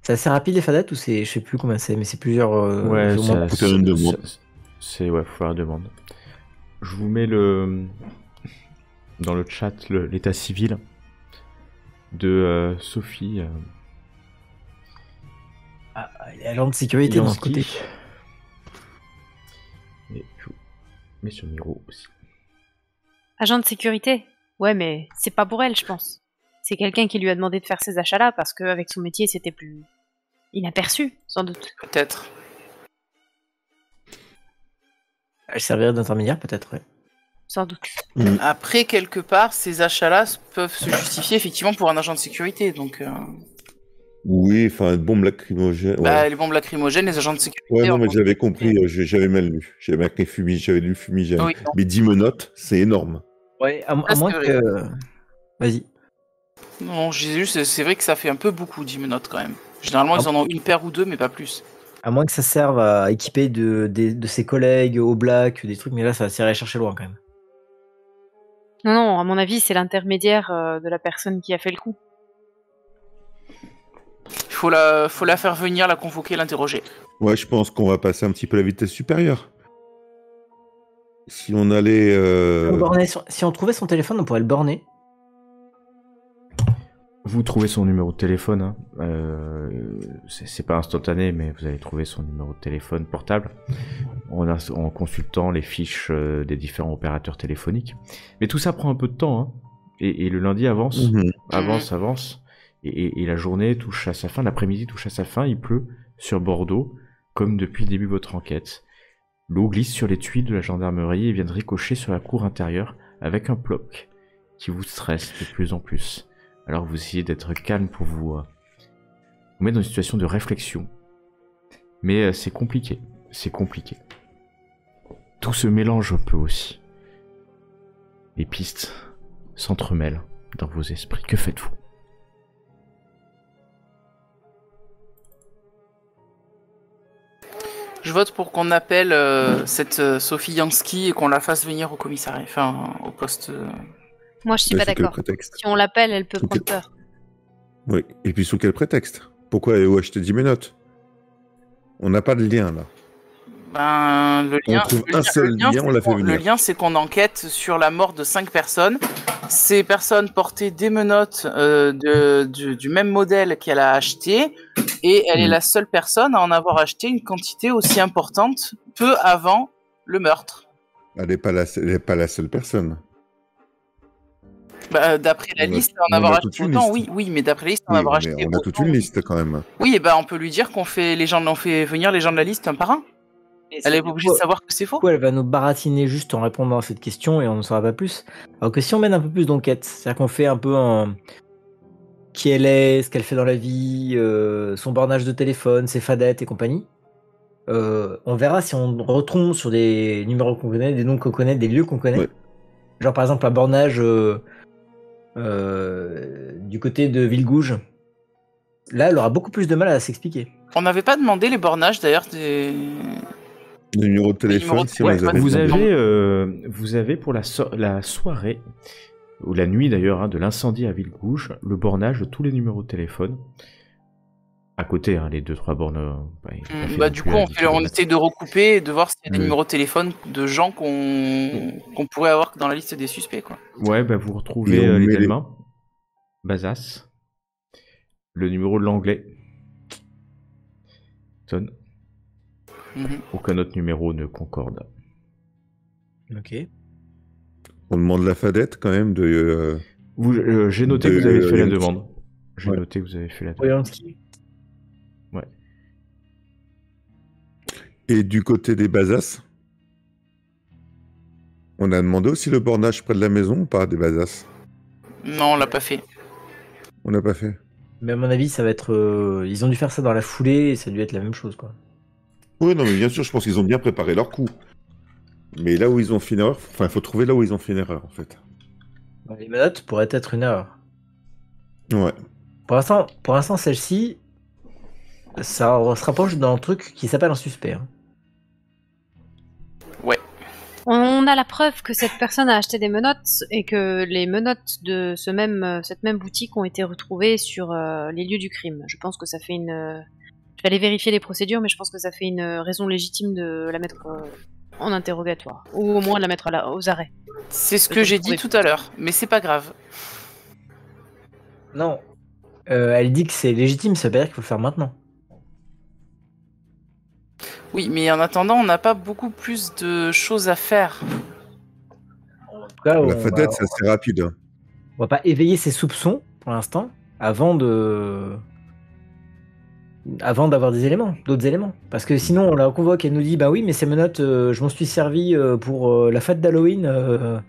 C'est assez rapide les fadettes ou c'est, je sais plus combien c'est, mais c'est plusieurs. Ouais, au moins- Faut faire une demande. Ouais, faut faire une demande. Je vous mets dans le chat l'état civil de Sophie Ah, elle est agent de sécurité de ce Yansky. côté. Et je vous mets sur Miro aussi. Agent de sécurité. Ouais, mais c'est pas pour elle, je pense. C'est quelqu'un qui lui a demandé de faire ces achats-là parce qu'avec son métier, c'était plus inaperçu, sans doute. peut-être. Elle servirait d'intermédiaire peut-être, ouais. Sans doute. Après, quelque part, ces achats-là peuvent se justifier effectivement pour un agent de sécurité. Donc, Oui, enfin, bombe lacrymogène. Ouais. bah, les bombes lacrymogènes, les agents de sécurité. Ouais, non, en mais gros, j'avais c'est- compris, j'avais mal lu. J'avais marqué j'avais lu fumigène. Oui, non. Mais 10 menottes, c'est énorme. Ouais, à c'est moins vrai. que. Vas-y. Non, j'ai juste, c'est vrai que ça fait un peu beaucoup 10 menottes quand même. Généralement, ils en ont une paire ou deux, mais pas plus. À moins que ça serve à équiper de ses collègues au black, des trucs, mais là, ça irait chercher loin quand même. Non, non, à mon avis, c'est l'intermédiaire de la personne qui a fait le coup. Il faut la faire venir, la convoquer, l'interroger. Ouais, je pense qu'on va passer un petit peu à la vitesse supérieure. Si on allait... Si on trouvait son téléphone, on pourrait le borner. Vous trouvez son numéro de téléphone. Hein. C'est pas instantané, mais vous allez trouver son numéro de téléphone portable en consultant les fiches des différents opérateurs téléphoniques. Mais tout ça prend un peu de temps. Hein. Et le lundi avance, avance. Et la journée touche à sa fin, l'après-midi touche à sa fin. Il pleut sur Bordeaux, comme depuis le début de votre enquête. L'eau glisse sur les tuiles de la gendarmerie et vient de ricocher sur la cour intérieure avec un bloc qui vous stresse de plus en plus. Alors vous essayez d'être calme pour vous mettre dans une situation de réflexion. Mais c'est compliqué, c'est compliqué. Tout se mélange un peu aussi. Les pistes s'entremêlent dans vos esprits. Que faites-vous? Je vote pour qu'on appelle cette Sophie Yansky et qu'on la fasse venir au commissariat, enfin au poste. Moi, je suis Mais pas sous quel d'accord. prétexte? Si on l'appelle, elle peut Sous prendre quel- peur. Oui, et puis sous quel prétexte? Pourquoi elle a acheté 10 menottes? On n'a pas de lien là. Ben, le On lien, trouve le un lien- seul le lien, lien, c'est on l'a fait qu'on- venir. Le lien, c'est qu'on enquête sur la mort de 5 personnes. Ces personnes portaient des menottes du même modèle qu'elle a acheté, et elle est la seule personne à en avoir acheté une quantité aussi importante peu avant le meurtre. Elle n'est pas la seule personne. Bah, d'après la On a- liste, en on a avoir toute acheté une autant, liste. oui, mais d'après la liste, en Oui, avoir mais acheté on a toute autant, une oui. liste quand même. Oui, et ben on peut lui dire qu'on fait on fait venir les gens de la liste un par un. Elle est pas obligée de savoir que c'est Du faux. coup, elle va nous baratiner juste en répondant à cette question et on ne saura pas plus. Alors que si on mène un peu plus d'enquête, c'est-à-dire qu'on fait un peu un qui elle est, ce qu'elle fait dans la vie, son bornage de téléphone, ses fadettes et compagnie. On verra si on retombe sur des numéros qu'on connaît, des noms qu'on connaît, des lieux qu'on connaît. Ouais. Genre par exemple un bornage du côté de Villegouge. Là, elle aura beaucoup plus de mal à s'expliquer. On n'avait pas demandé les bornages d'ailleurs des. Le numéro de téléphone, numéros de si on les avait Vous demandés. avez pour la soirée, ou la nuit d'ailleurs, de l'incendie à Villegouge, le bornage de tous les numéros de téléphone. À côté, les 2-3 bornes. Il a pas fait Bah non du plus coup, à on 10 essaie kilomètres. de recouper et de voir s'il y a des Ouais. numéros de téléphone de gens qu'on pourrait avoir dans la liste des suspects, quoi. Ouais, bah vous retrouvez Et on les met les- Delmas, Bazas, le numéro de l'anglais, Ton. Mhm. Aucun autre numéro ne concorde. Ok. On demande la fadette quand même de. J'ai noté De que vous avez fait la Yankee. demande. J'ai Ouais. noté que vous avez fait la demande. Woyanski. Et du côté des Bazas, on a demandé aussi le bornage près de la maison ou pas des Bazas? Non, on l'a pas fait. On n'a pas fait. Mais à mon avis, ça va être. Ils ont dû faire ça dans la foulée et ça a dû être la même chose, quoi. Oui, non, mais bien sûr, je pense qu'ils ont bien préparé leur coup. Mais là où ils ont fait une erreur, enfin, il faut trouver là où ils ont fait une erreur, en fait. Les menottes pourraient être une erreur. Ouais. Pour l'instant, celle-ci, ça se rapproche d'un truc qui s'appelle un suspect. Hein. On a la preuve que cette personne a acheté des menottes et que les menottes de cette même boutique ont été retrouvées sur les lieux du crime. Je pense que ça fait une... Je vais aller vérifier les procédures, mais je pense que ça fait une raison légitime de la mettre en interrogatoire. Ou au moins de la mettre aux arrêts. C'est ce que Peut-être j'ai dit trouver. tout à l'heure, mais c'est pas grave. Non. Elle dit que c'est légitime, ça veut pas dire qu'il faut le faire maintenant. Oui, mais en attendant, on n'a pas beaucoup plus de choses à faire. En tout cas, La fadette, c'est assez rapide. Hein. on va pas éveiller ses soupçons pour l'instant avant d'avoir d'autres éléments. Parce que sinon, on la convoque et elle nous dit bah oui, mais ces menottes, je m'en suis servi pour la fête d'Halloween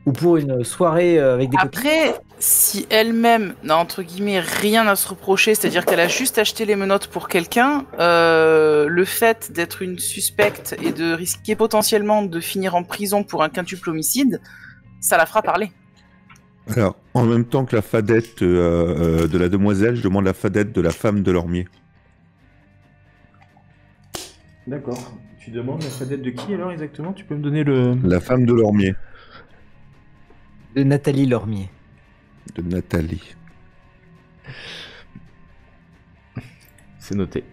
ou pour une soirée avec des copines. Après, si elle-même n'a entre guillemets rien à se reprocher, c'est-à-dire qu'elle a juste acheté les menottes pour quelqu'un, le fait d'être une suspecte et de risquer potentiellement de finir en prison pour un quintuple homicide, ça la fera parler. Alors, en même temps que la fadette de la demoiselle, je demande la fadette de la femme de Lormier. D'accord. Tu demandes la fadette de qui alors exactement? Tu peux me donner le... La femme de Lormier, De Nathalie Lormier. de Nathalie. C'est noté.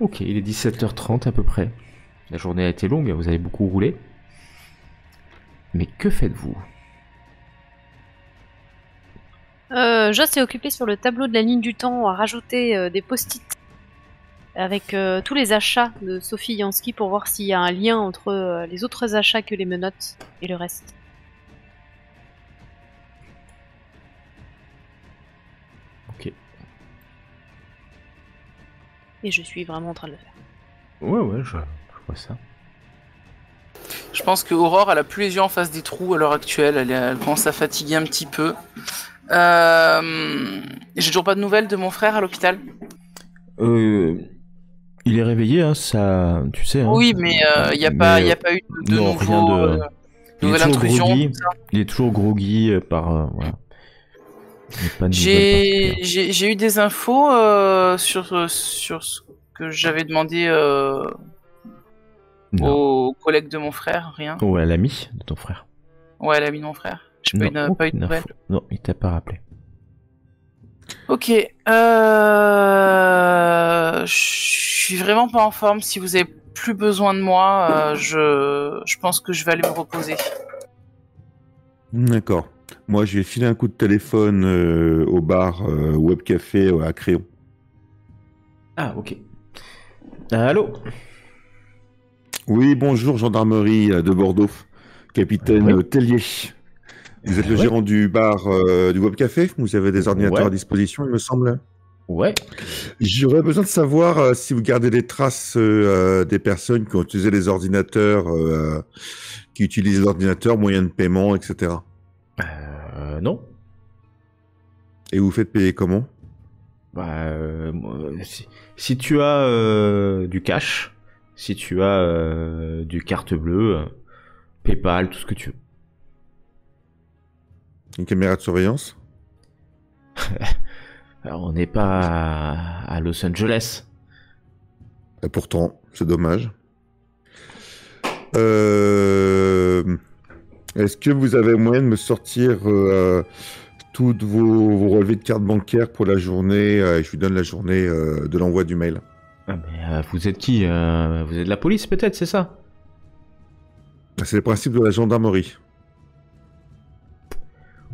Ok, il est 17h30 à peu près. La journée a été longue, vous avez beaucoup roulé. Mais que faites-vous? Joss est occupé sur le tableau de la ligne du temps à rajouter des post-it avec tous les achats de Sophie Yansky pour voir s'il y a un lien entre les autres achats que les menottes et le reste. Ok. Et je suis vraiment en train de le faire. Ouais, je vois ça. Je pense que Aurore, elle a plus les yeux en face des trous à l'heure actuelle. Elle commence à fatiguer un petit peu. J'ai toujours pas de nouvelles de mon frère à l'hôpital. Il est réveillé, hein, ça, tu sais. Hein. Oui, mais il n'y a pas eu de non, rien nouveau, de... nouvelle intrusion. Groggy, il est toujours groggy par... voilà. Pas de J'ai eu des infos sur ce que j'avais demandé aux collègues de mon frère, rien. Oh, à l'ami de ton frère. Ouais, l'ami de mon frère. J'ai pas eu de nouvelles. Non, il t'a pas rappelé. Ok. Je suis vraiment pas en forme. Si vous avez plus besoin de moi, je pense que je vais aller me reposer. D'accord. Moi, je vais filer un coup de téléphone au bar Web Café à Créon. Ah, ok. Allô? Oui, bonjour, gendarmerie de Bordeaux. Capitaine Tellier. Vous êtes le gérant du bar du Web Café? Vous avez des ordinateurs à disposition, il me semble. Ouais. J'aurais besoin de savoir si vous gardez des traces des personnes qui ont utilisé les ordinateurs, qui utilisent les ordinateurs, moyens de paiement, etc. Non. Et vous faites payer comment? Si tu as du cash, si tu as du carte bleue, PayPal, tout ce que tu veux. Une caméra de surveillance? Alors, on n'est pas à Los Angeles. Et pourtant, c'est dommage. Est-ce que vous avez moyen de me sortir toutes vos relevés de carte bancaire pour la journée je vous donne la journée de l'envoi du mail. Ah, mais vous êtes qui? Vous êtes de la police, peut-être, c'est ça? C'est le principe de la gendarmerie.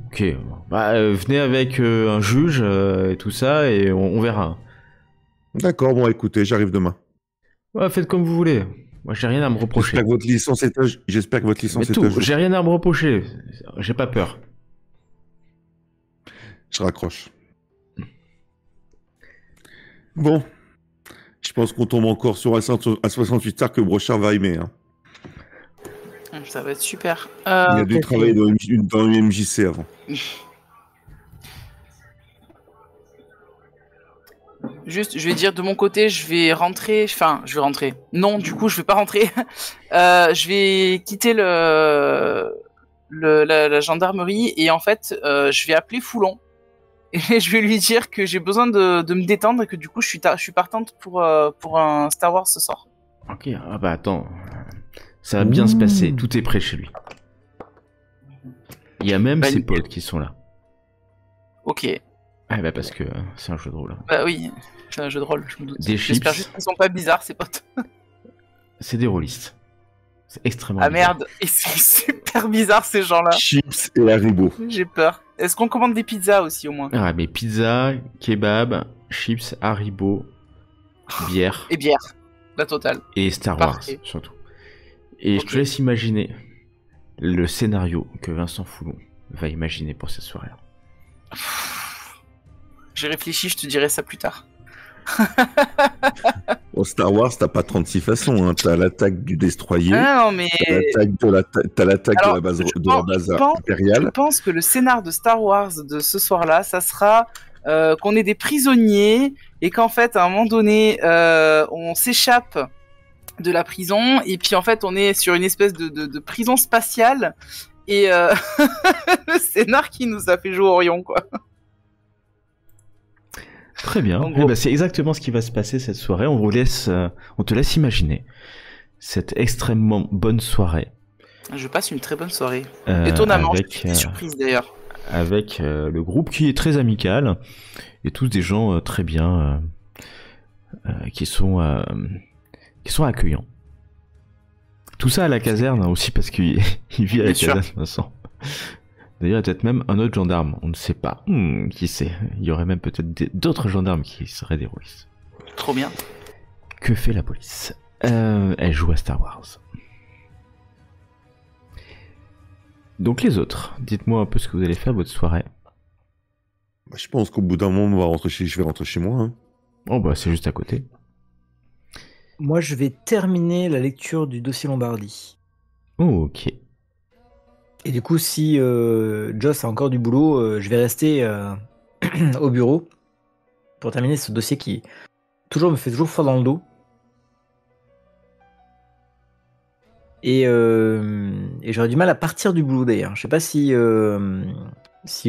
Ok, venez avec un juge et tout ça, et on verra. D'accord, bon, écoutez, j'arrive demain. Ouais, faites comme vous voulez. Moi, j'ai rien à me reprocher. J'espère que votre licence est à jour. J'ai rien à me reprocher. J'ai pas peur. Je raccroche. Bon. Je pense qu'on tombe encore sur un 68 heures que Brochard va aimer. Hein. Ça va être super. Il a dû travailler dans une MJC avant. Juste, je vais dire de mon côté, je vais rentrer. Non, du coup, je vais pas rentrer. Je vais quitter la gendarmerie et en fait, je vais appeler Foulon et je vais lui dire que j'ai besoin de me détendre et que du coup, je suis partante pour un Star Wars ce soir. Ok, ah bah attends, ça va bien se passer. Tout est prêt chez lui. Il y a même ses potes qui sont là. Ok. Ah bah parce que c'est un jeu de rôle. Bah oui, c'est un jeu de rôle, je me doute. Des chips. J'espère juste qu'ils sont pas bizarres, ces potes. C'est des rôlistes. C'est extrêmement bizarre. Merde, ils sont super bizarres ces gens-là. Chips et Haribo. J'ai peur. Est-ce qu'on commande des pizzas aussi au moins? Ah mais pizza, kebab, chips, Haribo, bière. Et bière, la totale. Et Star Wars surtout. Et je te laisse imaginer le scénario que Vincent Foulon va imaginer pour cette soirée-là. J'ai réfléchi, je te dirai ça plus tard. Au Star Wars, t'as pas 36 façons. Hein. T'as l'attaque du destroyer. Ah non, mais... T'as l'attaque de la base impériale. Je pense que le scénar de Star Wars de ce soir-là, ça sera qu'on est des prisonniers et qu'en fait, à un moment donné, on s'échappe de la prison et puis en fait, on est sur une espèce de prison spatiale et le scénar qui nous a fait jouer Orion, quoi. Très bien. C'est exactement ce qui va se passer cette soirée. On te laisse imaginer cette extrêmement bonne soirée. Je passe une très bonne soirée. Étonnamment, je suis surprise d'ailleurs. Avec le groupe qui est très amical et tous des gens très bien qui sont accueillants. Tout ça à la caserne aussi parce qu'il vit à la caserne, Vincent. D'ailleurs, il y a peut-être même un autre gendarme, on ne sait pas. Qui sait? Il y aurait même peut-être d'autres gendarmes qui seraient des rôlistes. Trop bien. Que fait la police? Elle joue à Star Wars. Donc les autres, dites-moi un peu ce que vous allez faire votre soirée. Je pense qu'au bout d'un moment, je vais rentrer chez moi. Hein. Oh bah c'est juste à côté. Moi, je vais terminer la lecture du dossier Lombardie. Oh, ok. Et du coup, si Joss a encore du boulot, je vais rester au bureau pour terminer ce dossier qui me fait toujours froid dans le dos. Et j'aurais du mal à partir du boulot d'ailleurs. Je sais pas si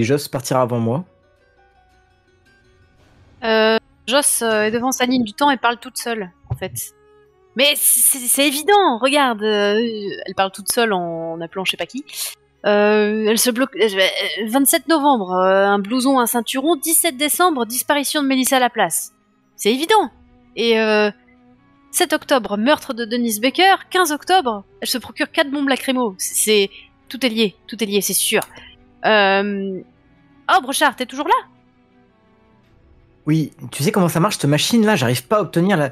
Joss partira avant moi. Joss est devant sa ligne du temps et parle toute seule, en fait. Mais c'est évident, regarde, elle parle toute seule en appelant je sais pas qui. Elle se bloque. 27 novembre, un blouson, un ceinturon. 17 décembre, disparition de Mélissa Laplace. C'est évident. Et 7 octobre, meurtre de Denise Baker. 15 octobre, elle se procure 4 bombes lacrymo. Tout est lié, c'est sûr. Oh, Brochard, t'es toujours là? Oui, tu sais comment ça marche, cette machine là, j'arrive pas à obtenir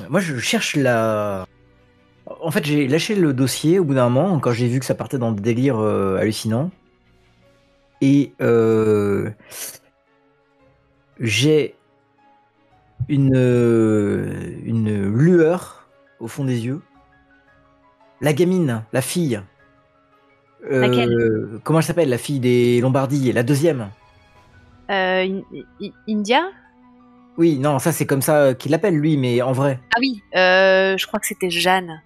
moi je cherche la... En fait j'ai lâché le dossier au bout d'un moment, quand j'ai vu que ça partait dans des délires hallucinants. Et j'ai une lueur au fond des yeux. La gamine, la fille. Laquelle? Comment elle s'appelle, la fille des Lombardies, la deuxième? India? Oui, non, ça c'est comme ça qu'il l'appelle lui, mais en vrai. Ah oui, je crois que c'était Jeanne.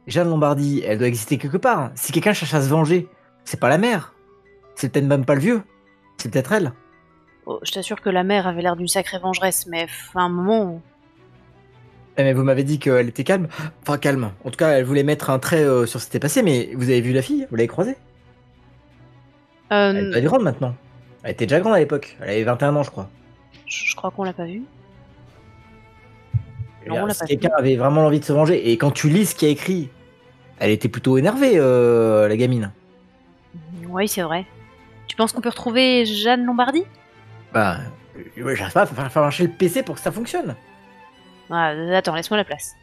Jeanne Lombardie, elle doit exister quelque part. Si quelqu'un cherche à se venger, c'est pas la mère. C'est peut-être même pas le vieux. C'est peut-être elle. Oh, je t'assure que la mère avait l'air d'une sacrée vengeresse, mais à un moment... Eh, mais vous m'avez dit qu'elle était calme. Enfin, calme. En tout cas, elle voulait mettre un trait sur ce qui s'était passé, mais vous avez vu la fille? Vous l'avez croisée? Elle est grande maintenant. Elle était déjà grande à l'époque. Elle avait 21 ans, je crois. Je crois qu'on l'a pas vue. Non, on l'a pas vu. Quelqu'un avait vraiment l'envie de se venger. Et quand tu lis ce qu'il y a écrit, elle était plutôt énervée, la gamine. Oui, c'est vrai. Tu penses qu'on peut retrouver Jeanne Lombardie? Bah, ouais, j'arrive pas à faire marcher le PC pour que ça fonctionne. Ah, attends, laisse-moi la place.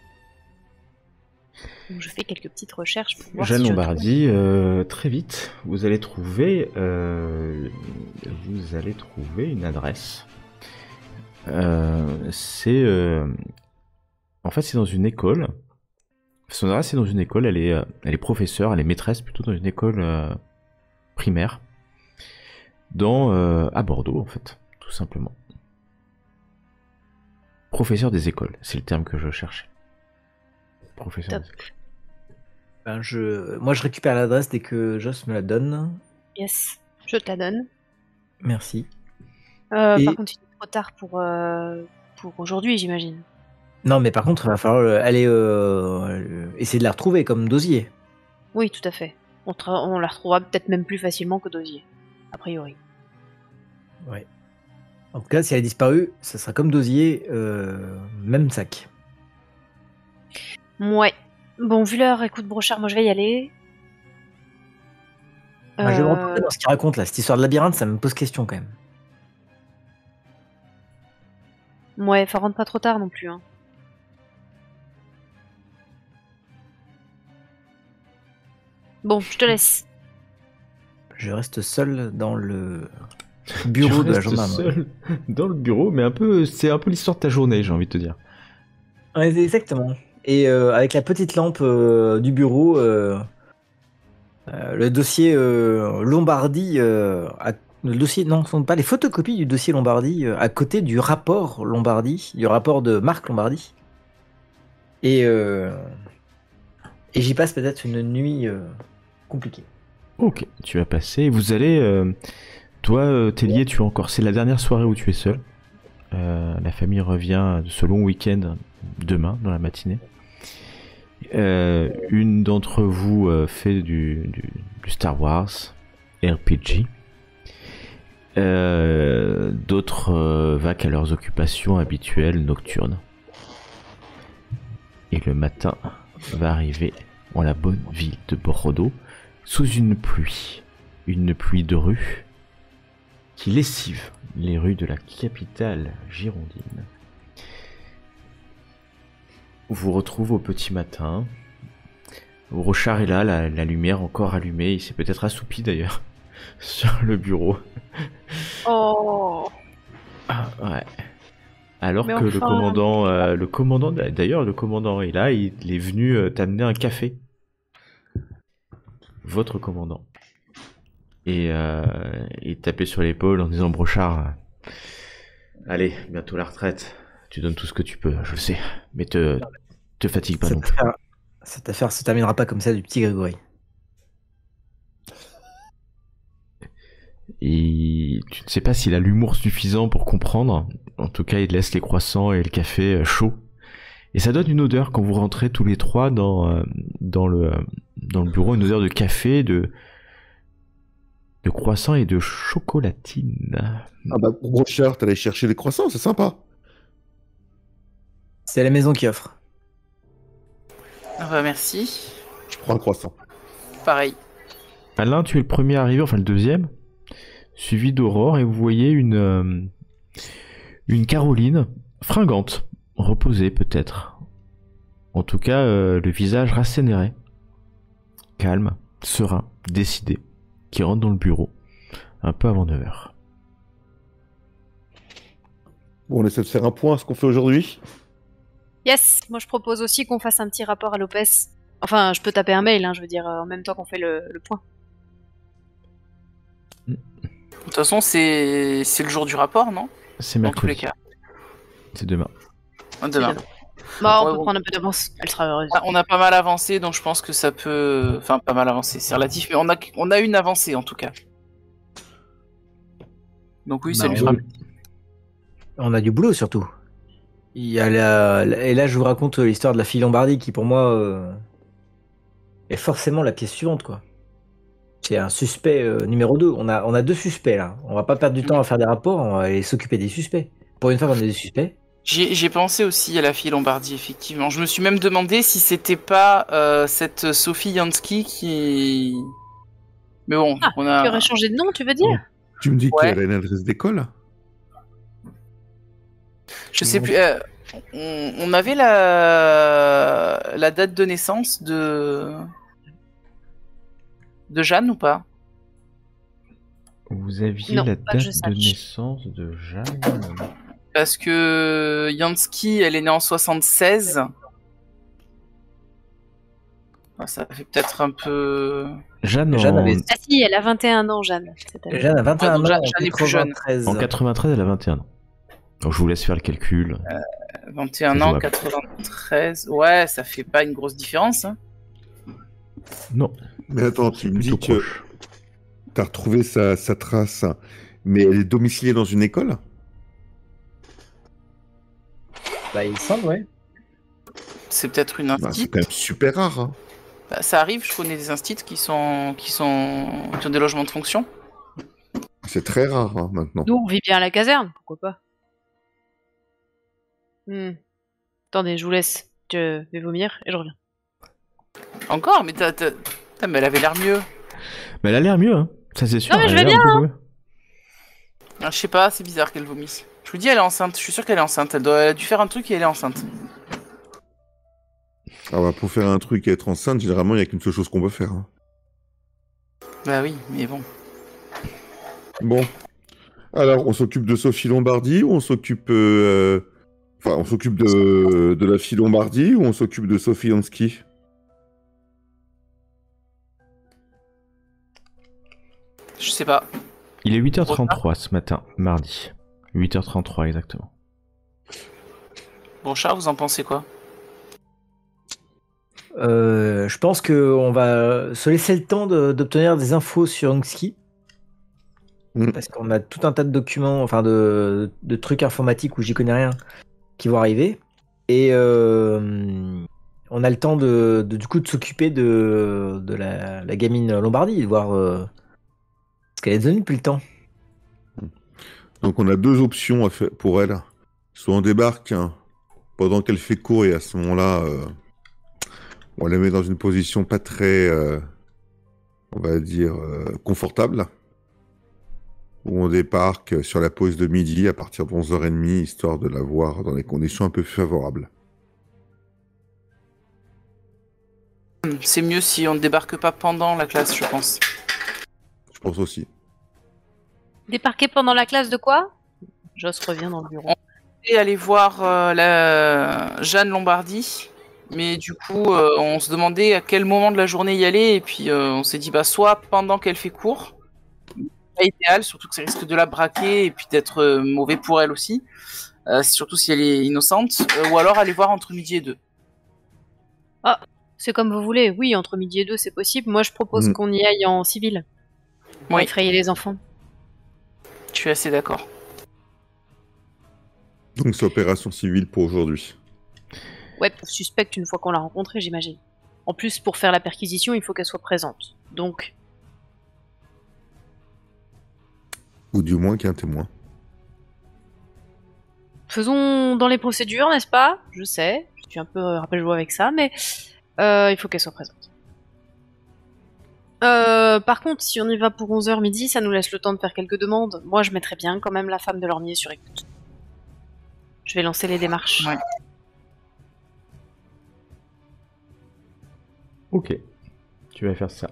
Donc, je fais quelques petites recherches pour voir Jeanne si Lombardie, très vite, vous allez trouver une adresse. C'est en fait c'est dans une école. Son adresse est dans une école. Elle est professeure, elle est maîtresse plutôt dans une école primaire à Bordeaux en fait, tout simplement. Professeur des écoles, c'est le terme que je cherchais. Professeur des écoles. Ben moi je récupère l'adresse dès que Joss me la donne. Yes, je te la donne. Merci. Par contre, il est trop tard pour aujourd'hui, j'imagine. Non, mais par contre, il va falloir aller essayer de la retrouver comme Dosier. Oui, tout à fait. On la retrouvera peut-être même plus facilement que Dosier, a priori. Ouais. En tout cas, si elle a disparu, ça sera comme Dosier, même sac. Ouais. Bon, vu l'heure, écoute, Brochard, moi je vais y aller. Je vais me retrouver dans ce qu'il raconte là, cette histoire de labyrinthe, ça me pose question quand même. Ouais, faut rentre pas trop tard non plus. Hein. Bon, je te laisse. Je reste seul dans le bureau de la gendarmerie. Seul dans le bureau, mais c'est un peu l'histoire de ta journée, j'ai envie de te dire. Ouais, exactement. Et avec la petite lampe du bureau, le dossier Lombardie, le dossier, non, ce sont pas les photocopies du dossier Lombardie à côté du rapport Lombardie, du rapport de Marc Lombardie. Et j'y passe peut-être une nuit compliquée. Ok, tu vas passer. Vous allez, toi, Tellier, tu es encore. C'est la dernière soirée où tu es seul. La famille revient de ce long week-end demain dans la matinée. Une d'entre vous fait du Star Wars RPG. D'autres vaquent à leurs occupations habituelles nocturnes. Et le matin va arriver en la bonne ville de Bordeaux sous une pluie de rue qui lessive les rues de la capitale girondine. On vous retrouve au petit matin. Brochard est là, la lumière encore allumée. Il s'est peut-être assoupi d'ailleurs sur le bureau. Oh. Ah, ouais. Alors Mais que enfin. le commandant, d'ailleurs, le commandant est là, il est venu t'amener un café. Votre commandant. Et il tapait sur l'épaule en disant Brochard, allez, bientôt la retraite. Tu donnes tout ce que tu peux, je le sais. Mais te fatigue pas non plus. Cette affaire se terminera pas comme ça du petit Grégory. Et tu ne sais pas s'il a l'humour suffisant pour comprendre. En tout cas, il laisse les croissants et le café chauds. Et ça donne une odeur quand vous rentrez tous les trois dans le bureau, une odeur de café, de croissants et de chocolatine. Ah bah, Brochard, t'allais chercher les croissants, c'est sympa. C'est la maison qui offre. Ah bah, merci. Je prends un croissant. Pareil. Alain, tu es le premier arrivé, enfin le deuxième, suivi d'Aurore, et vous voyez une Caroline, fringante, reposée peut-être. En tout cas, le visage rassénéré, calme, serein, décidé, qui rentre dans le bureau, un peu avant 9h. Bon, on essaie de faire un point à ce qu'on fait aujourd'hui. Yes, moi je propose aussi qu'on fasse un petit rapport à Lopez. Enfin, je peux taper un mail, hein, je veux dire, en même temps qu'on fait le point. De toute façon, c'est le jour du rapport, non? C'est Dans tous les mercredi. cas. C'est demain. Demain. Bah, on Ouais, peut bon. prendre un peu d'avance, elle sera heureuse. On a pas mal avancé, donc je pense que ça peut... Enfin, pas mal avancé, c'est relatif, mais on a une avancée, en tout cas. Donc oui, ça Bah, lui fera... On a du boulot surtout. Il y a et là, je vous raconte l'histoire de la fille Lombardie qui, pour moi, est forcément la pièce suivante, quoi. C'est un suspect numéro 2. On a 2 suspects là. On va pas perdre du temps à faire des rapports, on va aller s'occuper des suspects. Pour une fois qu'on a des suspects. J'ai pensé aussi à la fille Lombardie, effectivement. Je me suis même demandé si c'était pas cette Sophie Jansky qui... Mais bon, Ah, on a... tu aurais changé de nom, tu veux dire? Tu me dis Ouais. qu'elle a une adresse d'école? Je sais plus... on avait la date de naissance de Jeanne ou pas? Vous aviez Non, la pas que je date de sache. naissance de Jeanne. Parce que Jansky, elle est née en 76. Ah, ça fait peut-être un peu... Jeanne, Jeanne en... avait- Ah si, elle a 21 ans, Jeanne. Cette année. Jeanne a 21 donc ans Jeanne en est plus jeune. 93. en 93, elle a 21 ans. Donc je vous laisse faire le calcul. 21 C'est ans, jouable. 93... Ouais, ça fait pas une grosse différence. Hein. Non, Mais attends, tu me dis plutôt que proche. t'as retrouvé sa trace, mais elle est domiciliée dans une école? Bah, il semble, ouais. C'est peut-être une Bah, c'est instite. quand même super rare. Hein. Bah, ça arrive, je connais des instits qui ont des logements de fonction. C'est très rare maintenant. Nous, on vit bien à la caserne, pourquoi pas. Attendez, je vous laisse. Je vais vomir et je reviens. Encore, mais mais elle avait l'air mieux. Mais elle a l'air mieux, hein. Ça c'est sûr. Non, mais je elle a vais l'air un peu mieux. Ah, je sais pas, c'est bizarre qu'elle vomisse. Je vous dis, elle est enceinte. Je suis sûr qu'elle est enceinte. Elle a dû faire un truc et elle est enceinte. Ah bah, pour faire un truc et être enceinte, généralement, il n'y a qu'une seule chose qu'on peut faire. Hein. Bah oui, mais bon. Bon. Alors, on s'occupe de Sophie Lombardie ou on s'occupe... Enfin, on s'occupe de la fille Lombardie ou on s'occupe de Sophie Jansky? Je sais pas. Il est 8h33 ce matin, mardi. 8h33 exactement. Bon, Charles, vous en pensez quoi? Je pense qu'on va se laisser le temps d'obtenir des infos sur Jansky. Parce qu'on a tout un tas de documents, enfin de trucs informatiques où j'y connais rien, qui vont arriver. Et on a le temps du coup de s'occuper de la gamine Lombardie, de voir ce qu'elle est devenue depuis le temps. Donc on a 2 options pour elle. Soit on débarque pendant qu'elle fait cours et à ce moment-là, on la met dans une position pas très, on va dire, confortable. Où on débarque sur la pause de midi à partir de 11h30, histoire de la voir dans des conditions un peu plus favorables. C'est mieux si on ne débarque pas pendant la classe, je pense. Je pense aussi. Débarquer pendant la classe de quoi? Joss revient dans le bureau. devait aller voir la Jeanne Lombardi, mais du coup, on se demandait à quel moment de la journée y aller, et puis on s'est dit, soit pendant qu'elle fait cours, pas idéal, surtout que ça risque de la braquer, et puis d'être mauvais pour elle aussi, surtout si elle est innocente, ou alors aller voir entre midi et 2. C'est comme vous voulez. Oui, entre midi et 2, c'est possible. Moi, je propose qu'on y aille en civil. Pour Oui. effrayer les enfants. Je suis assez d'accord. Donc c'est opération civile pour aujourd'hui. Ouais, pour suspecte une fois qu'on l'a rencontrée, j'imagine. En plus, pour faire la perquisition, il faut qu'elle soit présente. Donc, Ou du moins qu'un témoin. faisons dans les procédures, n'est-ce pas? Je sais, je suis un peu rappel-joie avec ça, mais il faut qu'elle soit présente. Par contre, si on y va pour 11h midi, ça nous laisse le temps de faire quelques demandes. Moi, je mettrais bien quand même la femme de Lormier sur écoute. Je vais lancer les démarches. Ouais. Ok, tu vas faire ça.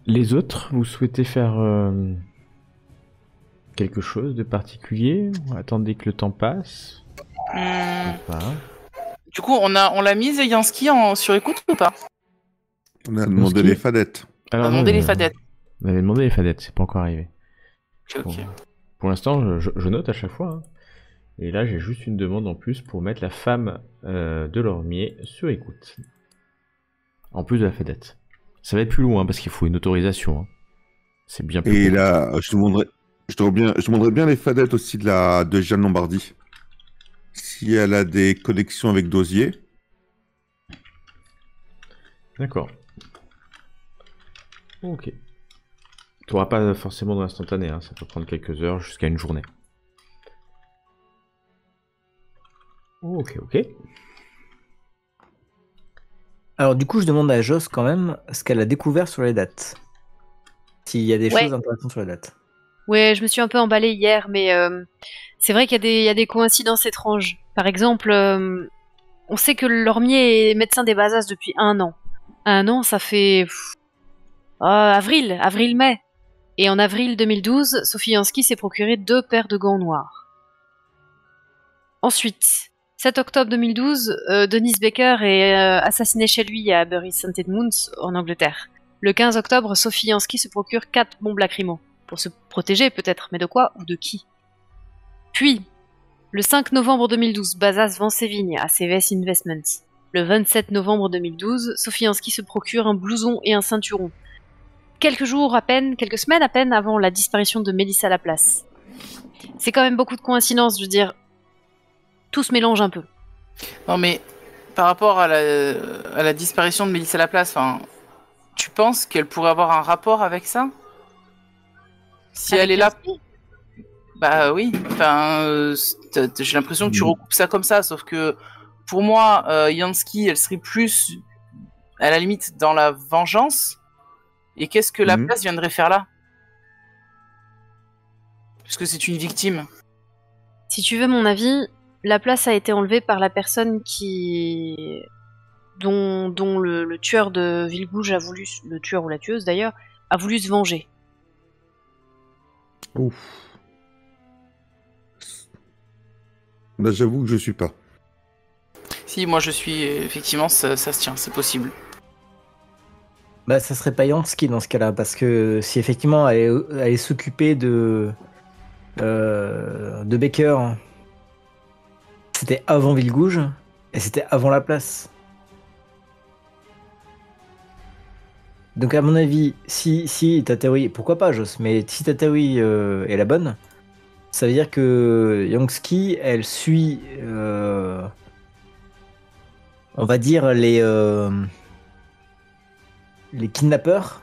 Les autres, vous souhaitez faire quelque chose de particulier ou attendez que le temps passe? Pas. Du coup, on l'a mise Yansky sur écoute ou pas? On a demandé qui les fadettes. On a Alors, demandé non, les fadettes. On avait demandé les fadettes, c'est pas encore arrivé. Ok. Pour l'instant, je note à chaque fois. Hein. Et là, j'ai juste une demande en plus pour mettre la femme de Lormier sur écoute. En plus de la fadette. Ça va être plus loin parce qu'il faut une autorisation. Hein. C'est bien plus Et compliqué. là, je demanderais bien les fadettes aussi de Jeanne Lombardi. Si elle a des connexions avec Dosier. D'accord. Ok. Tu n'auras pas forcément dans l'instantané, hein. Ça peut prendre quelques heures jusqu'à une journée. Ok. Alors du coup, je demande à Joss quand même ce qu'elle a découvert sur les dates. S'il y a des choses intéressantes sur les dates. Ouais, je me suis un peu emballée hier, mais c'est vrai qu'il y a des coïncidences étranges. Par exemple, on sait que Lormier est médecin des Bazas depuis 1 an. 1 an, ça fait avril-mai. Et en avril 2012, Sophie Yansky s'est procuré 2 paires de gants noirs. Ensuite, 7 octobre 2012, Denise Baker est assassinée chez lui à Bury St Edmunds, en Angleterre. Le 15 octobre, Sophie Yansky se procure 4 bombes lacrymo. Pour se protéger peut-être, mais de quoi ou de qui? Puis, le 5 novembre 2012, Bazas vend ses vignes à CVS Investments. Le 27 novembre 2012, Sophie Yansky se procure un blouson et un ceinturon. Quelques semaines à peine avant la disparition de Mélissa Laplace. C'est quand même beaucoup de coïncidences, je veux dire. Tout se mélange un peu. Non, mais par rapport à la disparition de Mélissa Laplace, tu penses qu'elle pourrait avoir un rapport avec ça? Si Avec elle est là, Yansky? bah oui. J'ai l'impression que tu recoupes ça comme ça, sauf que pour moi, Yansky, elle serait plus à la limite dans la vengeance. Et qu'est-ce que Laplace viendrait faire là? Puisque c'est une victime. Si tu veux mon avis, Laplace a été enlevée par la personne dont le tueur de Villegouge a voulu, le tueur ou la tueuse d'ailleurs, a voulu se venger. Ouf. Là, j'avoue que je suis pas. Si, moi je suis, effectivement, ça se tient, c'est possible. Bah, ça serait pas Yansky dans ce cas-là, parce que si effectivement elle allait s'occuper de Baker, c'était avant Villegouge et c'était avant la place. Donc à mon avis, si ta théorie, pourquoi pas Joss, mais si ta théorie est la bonne, ça veut dire que Yansky, elle suit, on va dire les kidnappeurs,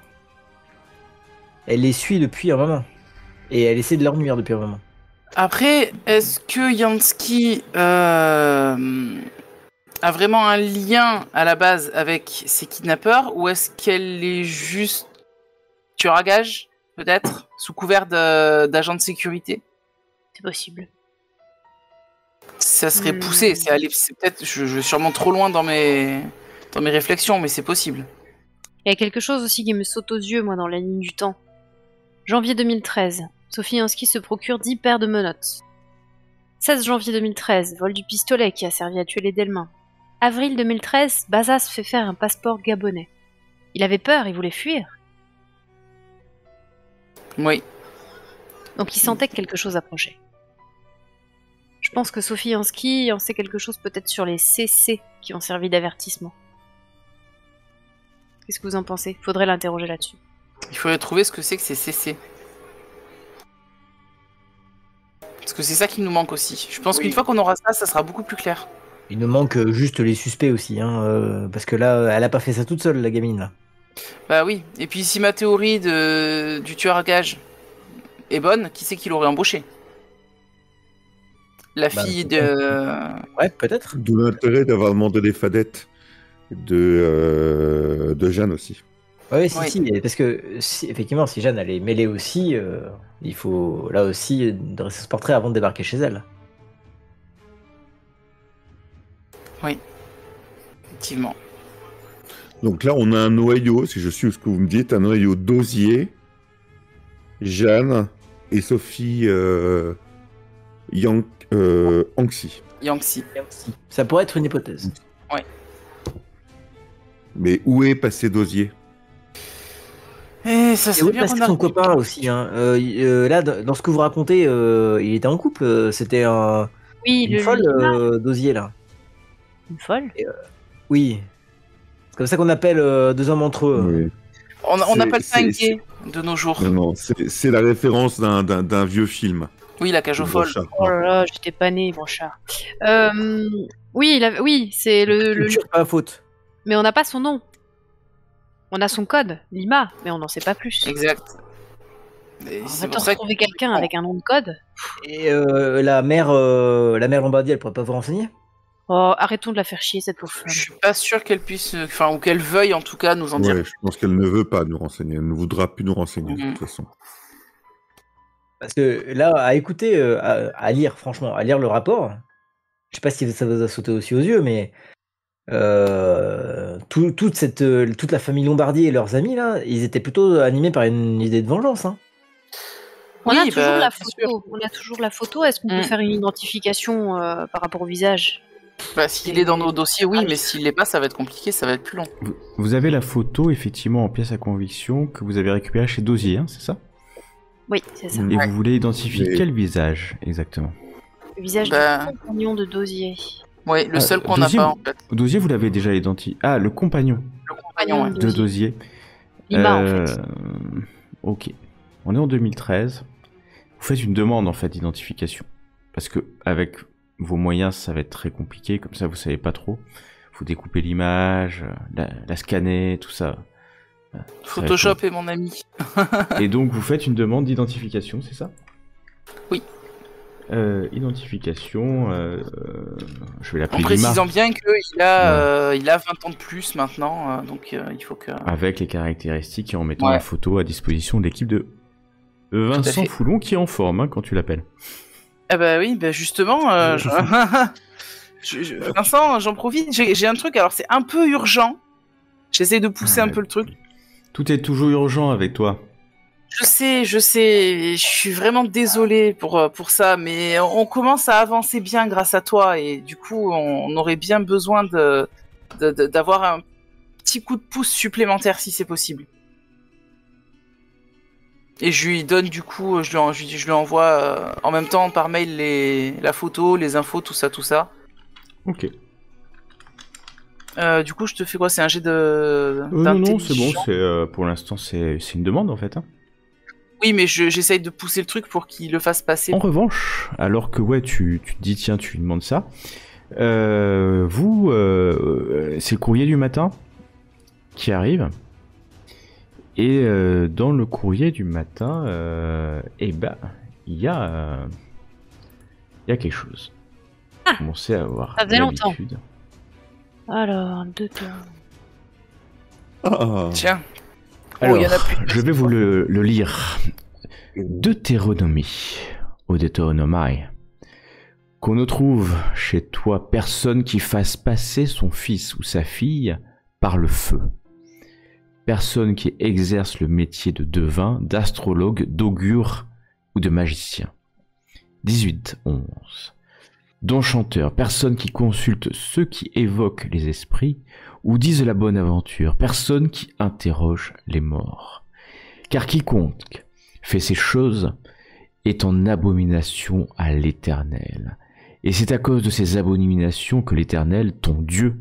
elle les suit depuis un moment. Et elle essaie de leur nuire depuis un moment. Après, est-ce que Yansky a vraiment un lien à la base avec ces kidnappeurs, ou est-ce qu'elle est juste tueur à gage, peut-être, sous couvert d'agent de sécurité? C'est possible. Ça serait poussé, c'est peut-être, je vais sûrement trop loin dans mes réflexions, mais c'est possible. Il y a quelque chose aussi qui me saute aux yeux, moi, dans la ligne du temps. Janvier 2013, Sophie Yansky se procure 10 paires de menottes. 16 janvier 2013, vol du pistolet qui a servi à tuer les Delmain. Avril 2013, Baza se fait faire un passeport gabonais. Il avait peur, il voulait fuir. Oui. Donc il sentait que quelque chose approchait. Je pense que Sophie Yansky en sait quelque chose peut-être sur les CC qui ont servi d'avertissement. Qu'est-ce que vous en pensez? Faudrait l'interroger là-dessus. Il faudrait trouver ce que c'est CC. Parce que c'est ça qui nous manque aussi. Je pense qu'une fois qu'on aura ça, ça sera beaucoup plus clair. Il nous manque juste les suspects aussi, hein, parce que là, elle a pas fait ça toute seule, la gamine, là. Bah oui. Et puis si ma théorie du tueur à gage est bonne, qui c'est qui l'aurait embauché? La fille de... Ouais, peut-être. D'où l'intérêt d'avoir demandé les fadettes de Jeanne aussi. Ouais, si, Oui. si, parce que effectivement, si Jeanne elle est mêlée aussi, il faut là aussi dresser ce portrait avant de débarquer chez elle. Oui. Effectivement. Donc là, on a un noyau, si je suis ce que vous me dites, un noyau d'Osier, Jeanne et Sophie Anxi. Yangtze. Ça pourrait être une hypothèse. Mais où est passé d'Osier? Et ça Et serait oui, bien parce qu'on que son arrive. copain aussi. Hein. Là, dans ce que vous racontez, il était en couple. C'était Oui, une folle Lima, d'osier là. une folle. Oui. C'est comme ça qu'on appelle deux hommes entre eux. Oui. On n'a pas le C'est- temps gay de nos jours. Non, c'est la référence d'un vieux film. Oui, la cage aux folles. Brochard. Oh là là, j'étais pas née, mon chat. Oui, oui, c'est le... Culture, pas faute. Mais on n'a pas son nom. On a son code, Lima, mais on n'en sait pas plus. Exact. Et On c'est va pour ça que... retrouver quelqu'un avec un nom de code. Et la mère Lombardi, elle pourrait pas vous renseigner? Oh, arrêtons de la faire chier, cette pauvre femme. Je suis pas sûr qu'elle puisse... Enfin, ou qu'elle veuille, en tout cas, nous en dire. Ouais, je pense qu'elle ne veut pas nous renseigner. Elle ne voudra plus nous renseigner, de Mhm. toute façon. Parce que là, à écouter, à lire, franchement, à lire le rapport, je sais pas si ça vous a sauté aussi aux yeux, mais toute la famille Lombardi et leurs amis, là, ils étaient plutôt animés par une idée de vengeance. Hein. On a Oui, toujours bah, la bien photo. On a toujours la photo. Est-ce qu'on peut Mm. faire une identification par rapport au visage? Bah, s'il est dans nos dossiers, oui, mais s'il l'est pas, ça va être compliqué, ça va être plus long. Vous avez la photo, effectivement, en pièce à conviction, que vous avez récupérée chez Dosier, hein, c'est ça? Oui, c'est ça. Et vous voulez identifier Mais- quel visage, exactement? Le visage Bah. du compagnon de Dosier. Oui, le seul qu'on n'a Dosier, pas, en fait. Dosier, vous l'avez déjà identifié. Ah, le compagnon Le compagnon, ouais. de Dosier. Lima, en fait. Ok. On est en 2013. Vous faites une demande, en fait, d'identification. Parce que, avec vos moyens, ça va être très compliqué. Comme ça, vous savez pas trop. Vous découpez l'image, la scanner, tout ça. Photoshop est mon ami. Et donc, vous faites une demande d'identification, c'est ça? Oui. Identification, je vais En l'appeler Lima, précisant bien qu'il a, il a 20 ans de plus maintenant, donc il faut que... avec les caractéristiques et en mettant Ouais. la photo à disposition de l'équipe de Vincent fait. Foulon, qui est en forme hein, quand tu l'appelles. Ah bah oui, bah justement, Vincent, j'en profite, j'ai un truc, alors c'est un peu urgent. J'essaie de pousser un peu le truc. Tout est toujours urgent avec toi. Je sais, je suis vraiment désolé pour ça, mais on commence à avancer bien grâce à toi, et du coup, on aurait bien besoin d'avoir un petit coup de pouce supplémentaire si c'est possible. Et je lui donne du coup, je lui envoie en même temps par mail la photo, les infos, tout ça. Ok. Du coup, je te fais quoi? C'est un jet de... Non, c'est bon, d'intelligence. pour l'instant c'est une demande en fait. Hein. Oui, mais j'essaye de pousser le truc pour qu'il le fasse passer. En revanche, alors que ouais, tu te dis tiens, tu lui demandes ça, c'est le courrier du matin qui arrive. Et dans le courrier du matin, eh ben, il y a quelque chose. Ah, Commencez à avoir ça faisait longtemps. l'habitude. Alors, deux temps. Ah, Tiens. Alors, il y en a plus. je vais vous le lire. Deutéronomie, ou Deutéronomai. Qu'on ne trouve chez toi personne qui fasse passer son fils ou sa fille par le feu. Personne qui exerce le métier de devin, d'astrologue, d'augure ou de magicien. 18-11. d'enchanteurs, personne qui consulte ceux qui évoquent les esprits ou disent la bonne aventure, personne qui interroge les morts. Car quiconque fait ces choses est en abomination à l'Éternel. Et c'est à cause de ces abominations que l'Éternel, ton Dieu,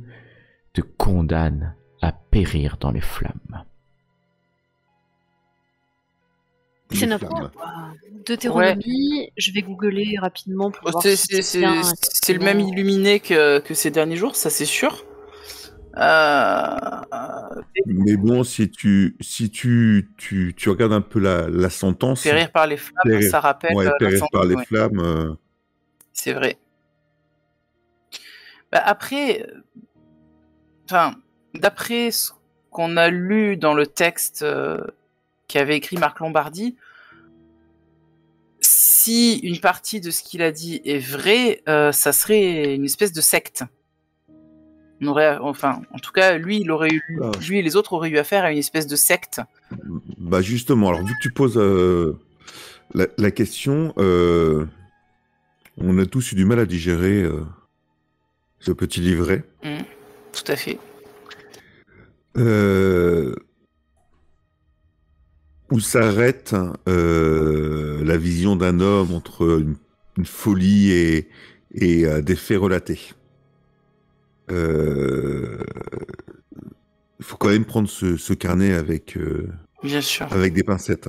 te condamne à périr dans les flammes. C'est Les notre flammes. Deutéronomie. Je vais googler rapidement pour voir C'est si c'est bien, c'est le même illuminé que ces derniers jours, ça c'est sûr. Mais bon, si tu regardes un peu la sentence, Périr par les flammes, Périr- ça rappelle ouais, périr l'incendie, par les ouais. flammes. C'est vrai. Bah, après, enfin, d'après ce qu'on a lu dans le texte qu'avait écrit Marc Lombardi, si une partie de ce qu'il a dit est vrai, ça serait une espèce de secte. On aurait, enfin, en tout cas, lui et les autres auraient eu affaire à une espèce de secte. Bah justement, alors vu que tu poses la question, on a tous eu du mal à digérer ce petit livret. Tout à fait. Où s'arrête la vision d'un homme entre une folie et des faits relatés. Il faut quand même prendre ce carnet avec Bien sûr. des pincettes.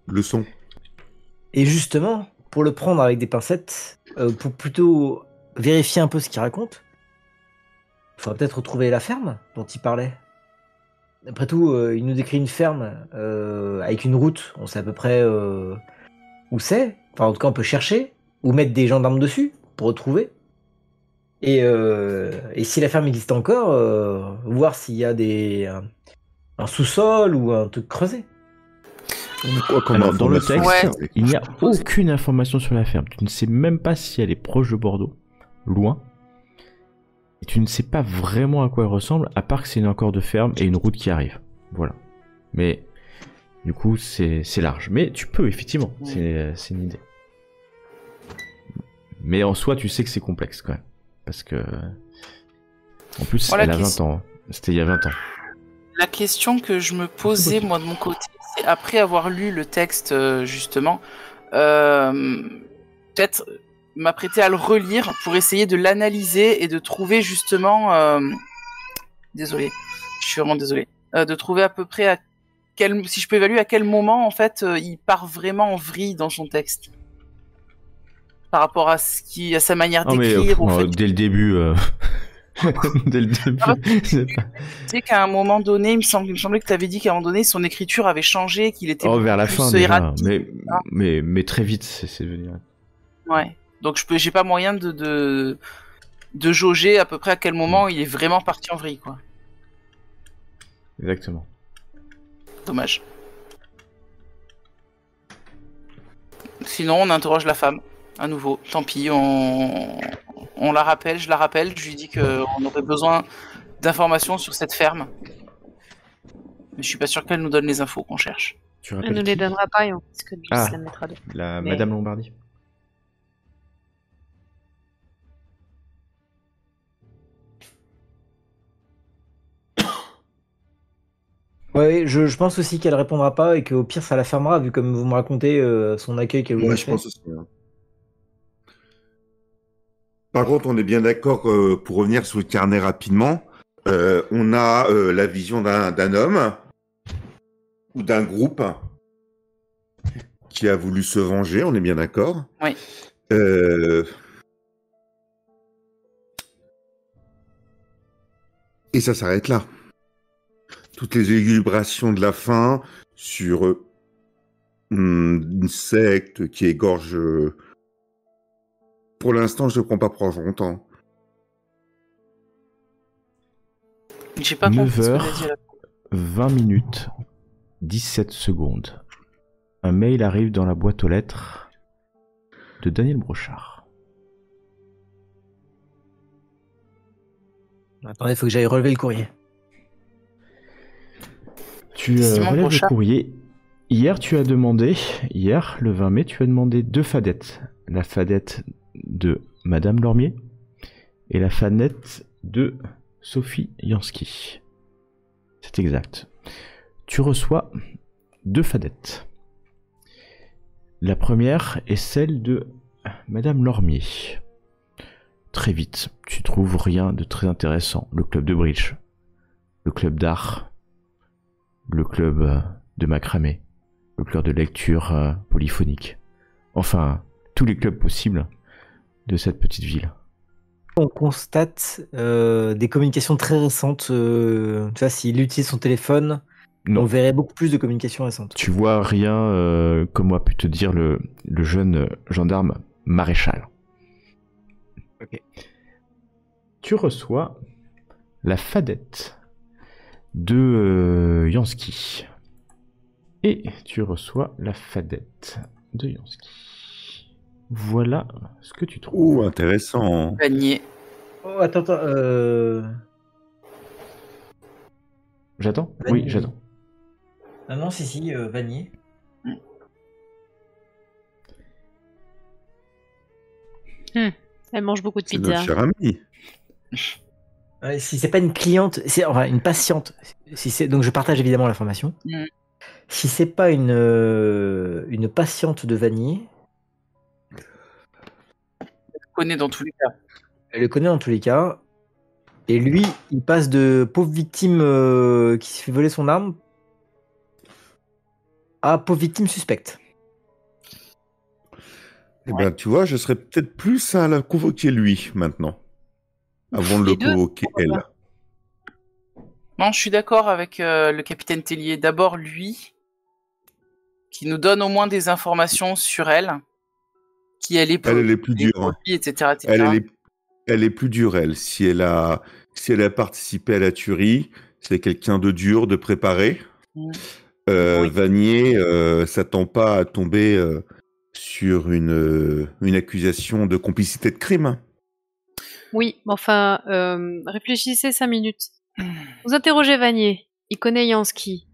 Le son. Et justement, pour le prendre avec des pincettes, pour plutôt vérifier un peu ce qu'il raconte, il faudrait peut-être retrouver la ferme dont il parlait. Après tout, il nous décrit une ferme avec une route. On sait à peu près où c'est. Enfin, en tout cas, on peut chercher ou mettre des gendarmes dessus pour retrouver. Et si la ferme existe encore, voir s'il y a un sous-sol ou un truc creusé. Alors, dans le texte, Ouais. il n'y a aucune information sur la ferme. Tu ne sais même pas si elle est proche de Bordeaux, loin. Et tu ne sais pas vraiment à quoi elle ressemble, à part que c'est une accord de ferme et une route qui arrive. Voilà. Mais du coup, c'est large. Mais tu peux, effectivement. C'est une idée. Mais en soi, tu sais que c'est complexe quand même. Parce que... En plus, Voilà, elle a 20 ans. C'était il y a 20 ans. La question que je me posais, moi, de mon côté, c'est après avoir lu le texte, justement, peut-être m'apprêter à le relire pour essayer de l'analyser et de trouver justement... Désolé, je suis vraiment désolé. De trouver à peu près si je peux évaluer à quel moment, en fait, il part vraiment en vrille dans son texte. Par rapport à sa manière Non, mais d'écrire, au fait dès le début... dès le début... c'est pas- tu sais qu'à un moment donné, il me semblait que tu avais dit qu'à un moment donné, son écriture avait changé, qu'il était Oh, vers la plus fin déjà. erratique. Mais très vite, c'est devenu... Ouais. Donc j'ai pas moyen de jauger à peu près à quel moment il est vraiment parti en vrille, quoi. Exactement. Dommage. Sinon, on interroge la femme, à nouveau. Tant pis, on la rappelle, je la rappelle, je lui dis qu'on aurait besoin d'informations sur cette ferme. Mais je suis pas sûr qu'elle nous donne les infos qu'on cherche. Tu Elle rappelles ne les qui donnera pas et on risque de Ah. se la mettre à dos. La Mais- Madame Lombardi. Ouais, je pense aussi qu'elle répondra pas et qu'au pire ça la fermera vu comme vous me racontez son accueil qu'elle vous Moi, a je fait. pense aussi. Hein. Par contre, on est bien d'accord, pour revenir sur le carnet rapidement, on a la vision d'un homme ou d'un groupe qui a voulu se venger, on est bien d'accord. Oui. Et ça s'arrête là. Toutes les élucubrations de la fin sur une secte qui égorge... Pour l'instant, je ne prends pas pour longtemps. J'ai pas compris ce que 9 j'ai dit là. 20 minutes, 17 secondes. Un mail arrive dans la boîte aux lettres de Daniel Brochard. Attendez, faut que j'aille relever le courrier. Tu Simon relèves le Brochard. courrier. Hier, le 20 mai, tu as demandé 2 fadettes. La fadette de Madame Lormier et la fadette de Sophie Jansky. C'est exact. Tu reçois 2 fadettes. La première est celle de Madame Lormier. Très vite, tu trouves rien de très intéressant. Le club de bridge, le club d'art, le club de macramé, le club de lecture polyphonique. Enfin, tous les clubs possibles de cette petite ville. On constate des communications très récentes. Tu vois, s'il utilise son téléphone, on Non, verrait beaucoup plus de communications récentes. tu vois rien comme a pu te dire le jeune gendarme maréchal. Ok. Tu reçois la fadette de Jansky. Et tu reçois la fadette de Jansky. Voilà ce que tu trouves. Oh, intéressant. Vanier. Oh, attends. J'attends? Vanille. Oui, j'attends. Ah non, si, Vanier. Elle mange beaucoup de C'est pizza. notre cher ami. Ouais, si c'est pas une cliente, c'est enfin une patiente. Donc je partage évidemment l'information. Mm. Si c'est pas une patiente de Vanier, Je connais dans tous les cas. elle le connaît dans tous les cas. Et lui, il passe de pauvre victime qui se fait voler son arme à pauvre victime suspecte. Eh ben, tu vois, je serais peut-être plus à la convoquer lui maintenant, avant de Les le deux, convoquer pourquoi elle. pas. Non, je suis d'accord avec le capitaine Tellier. D'abord lui, qui nous donne au moins des informations sur elle, qui elle est, Elle est plus les dure. Hein. produits, etc., etc. Elle est plus dure, elle. Si elle a participé à la tuerie, c'est quelqu'un de dur, de préparé. Mm. Oui. Vanier s'attend pas à tomber sur une accusation de complicité de crime. Hein. Oui, mais enfin, réfléchissez 5 minutes. Vous interrogez Vanier. Il connaît Jansky.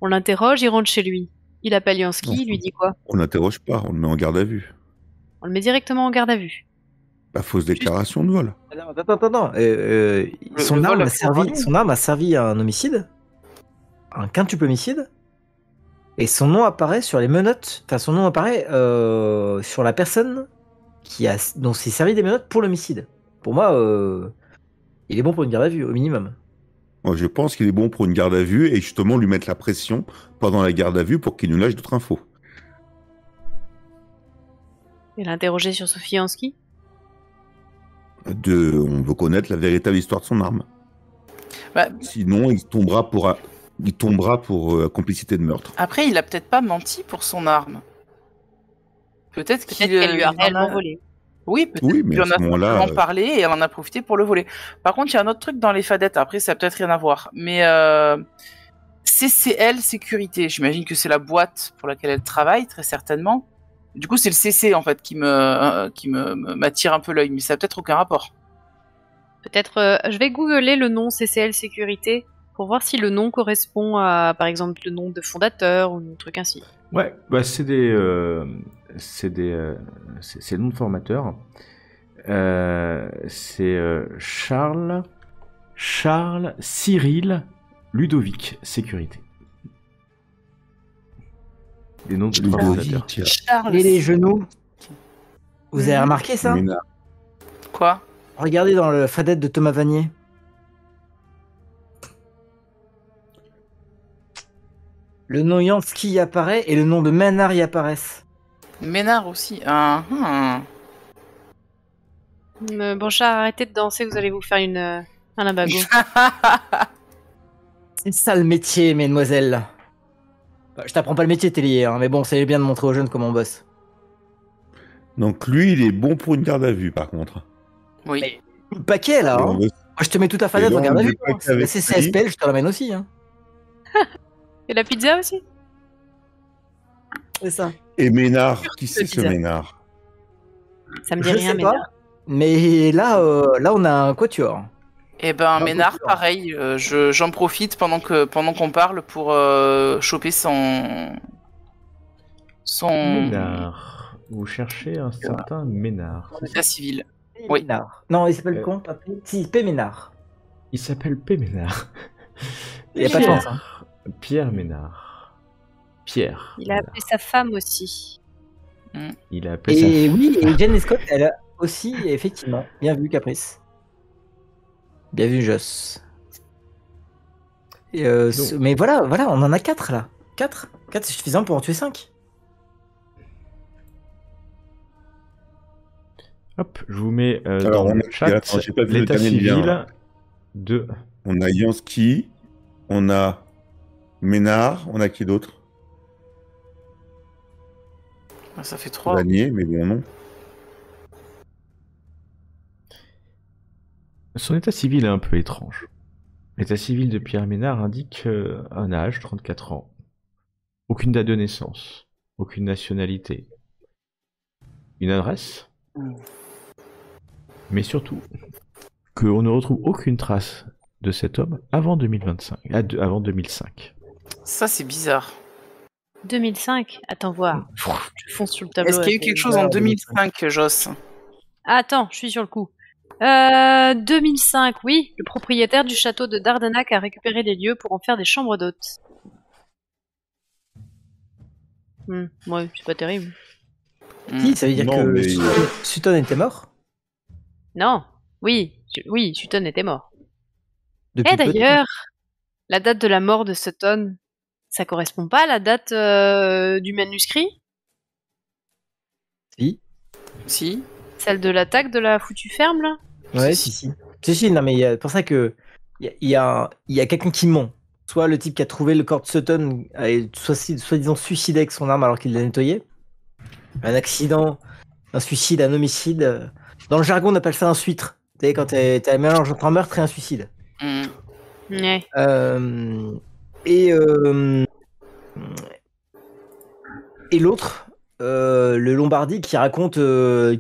On l'interroge, il rentre chez lui. Il appelle Jansky, il lui dit quoi? On n'interroge pas, on le met en garde à vue. On le met directement en garde à vue. Bah, fausse déclaration de vol. Attends. Son le arme vol a a servi. été Son arme a servi à un homicide, un quintuple homicide, et son nom apparaît sur les menottes. Enfin, son nom apparaît sur la personne dont s'est servi des menottes pour l'homicide. Pour moi, il est bon pour une garde à vue au minimum. Moi, je pense qu'il est bon pour une garde à vue et justement lui mettre la pression pendant la garde à vue pour qu'il nous lâche d'autres infos. Et l'interroger sur Sophie Jansky. On veut connaître la véritable histoire de son arme. Bah, Sinon, il tombera pour complicité de meurtre. après, il a peut-être pas menti pour son arme. Peut-être Peut-être qu'elle lui a réellement volé. Oui, peut-être Oui, mais qu'il à en ce a moment-là, simplement parlé et elle en a profité pour le voler. Par contre, il y a un autre truc dans les fadettes. Après, ça a peut-être rien à voir. Mais CCL Sécurité, j'imagine que c'est la boîte pour laquelle elle travaille, très certainement. Du coup, c'est le CC, en fait, qui m'attire un peu l'œil. Mais ça a peut-être aucun rapport. Peut-être, je vais googler le nom CCL Sécurité pour voir si le nom correspond à, par exemple, le nom de fondateur ou un truc ainsi. Ouais, bah c'est le nom de formateur. C'est Charles Cyril Ludovic Sécurité. Les noms de trois fondateurs. Charles. Et les genoux. Vous avez remarqué ça? Ménard. Quoi? Regardez dans le fadette de Thomas Vanier. Le nom Jansky y apparaît et le nom de Ménard y apparaissent. Ménard aussi. Blanchard, arrêtez de danser, vous allez vous faire un limbago. C'est ça le métier, mesdemoiselles. Bah, je t'apprends pas le métier, Tellier, hein, mais bon, c'est bien de montrer aux jeunes comment on bosse. Donc lui, il est bon pour une garde à vue, par contre. Oui. Le paquet, là. Et Hein. on veut- Moi, je te mets tout à fadette Et là, en garde on à est vue. pas Hein. qu'avec C'est CSPL, je te l'amène aussi. Hein. Et la pizza aussi? C'est ça. Et Ménard, qui C'est c'est ce bizarre. Ménard? Ça me dit Je rien, sais mais pas. Mais là, on a un quatuor. Eh ben, Ah, Ménard, beaucoup, pareil, j'en profite pendant qu'on parle pour choper son Ménard. Vous cherchez un certain Ménard. c'est ça état civil. Oui. Ménard. Non, il s'appelle Euh, comment? Pas P. Si, P. Ménard. Il s'appelle P. Ménard. Il n'y a pas de chance. Hein. Pierre Ménard. Pierre. Il a appelé sa femme aussi. Il a appelé sa Et femme. oui, et Jen Scott, elle a aussi, effectivement. Bien vu, Caprice. Bien vu, Joss. Et, mais voilà, on en a 4 là. 4 4 c'est suffisant pour en tuer 5. Hop, je vous mets Alors, dans on le a- chat attends, j'ai pas vu le l'état dernier lien, civil là. de... On a Yansky, on a Ménard, on a qui d'autre? Ah, ça fait 3. Vanier, mais bon, non. Son état civil est un peu étrange. L'état civil de Pierre Ménard indique un âge, 34 ans. Aucune date de naissance. Aucune nationalité. Une adresse. Mais surtout, qu'on ne retrouve aucune trace de cet homme avant 2025. Avant 2005. Ça, c'est bizarre. 2005. Attends voir. Je fonce sur le tableau. Est-ce qu'il y a eu quelque chose en 2005, Joss? Ah, attends, je suis sur le coup. 2005, oui. Le propriétaire du château de Dardenac a récupéré les lieux pour en faire des chambres d'hôtes. Ouais, c'est pas terrible. Si, ça veut dire Non, que mais- Sutton était mort. Non. Oui, Sutton était mort. Depuis Et peu de temps. d'ailleurs, la date de la mort de Sutton, ça correspond pas à la date du manuscrit? Si. Si. Celle de l'attaque de la foutue ferme, là? Ouais, si. Si, non, mais c'est pour ça que il y a quelqu'un qui ment. Soit le type qui a trouvé le corps de Sutton est soi-disant suicidé avec son arme alors qu'il l'a nettoyé. Un accident, un suicide, un homicide. Dans le jargon, on appelle ça un suitre. Tu sais, quand t'as un mélange entre un meurtre et un suicide. Ouais. Et l'autre, le Lombardi, qui raconte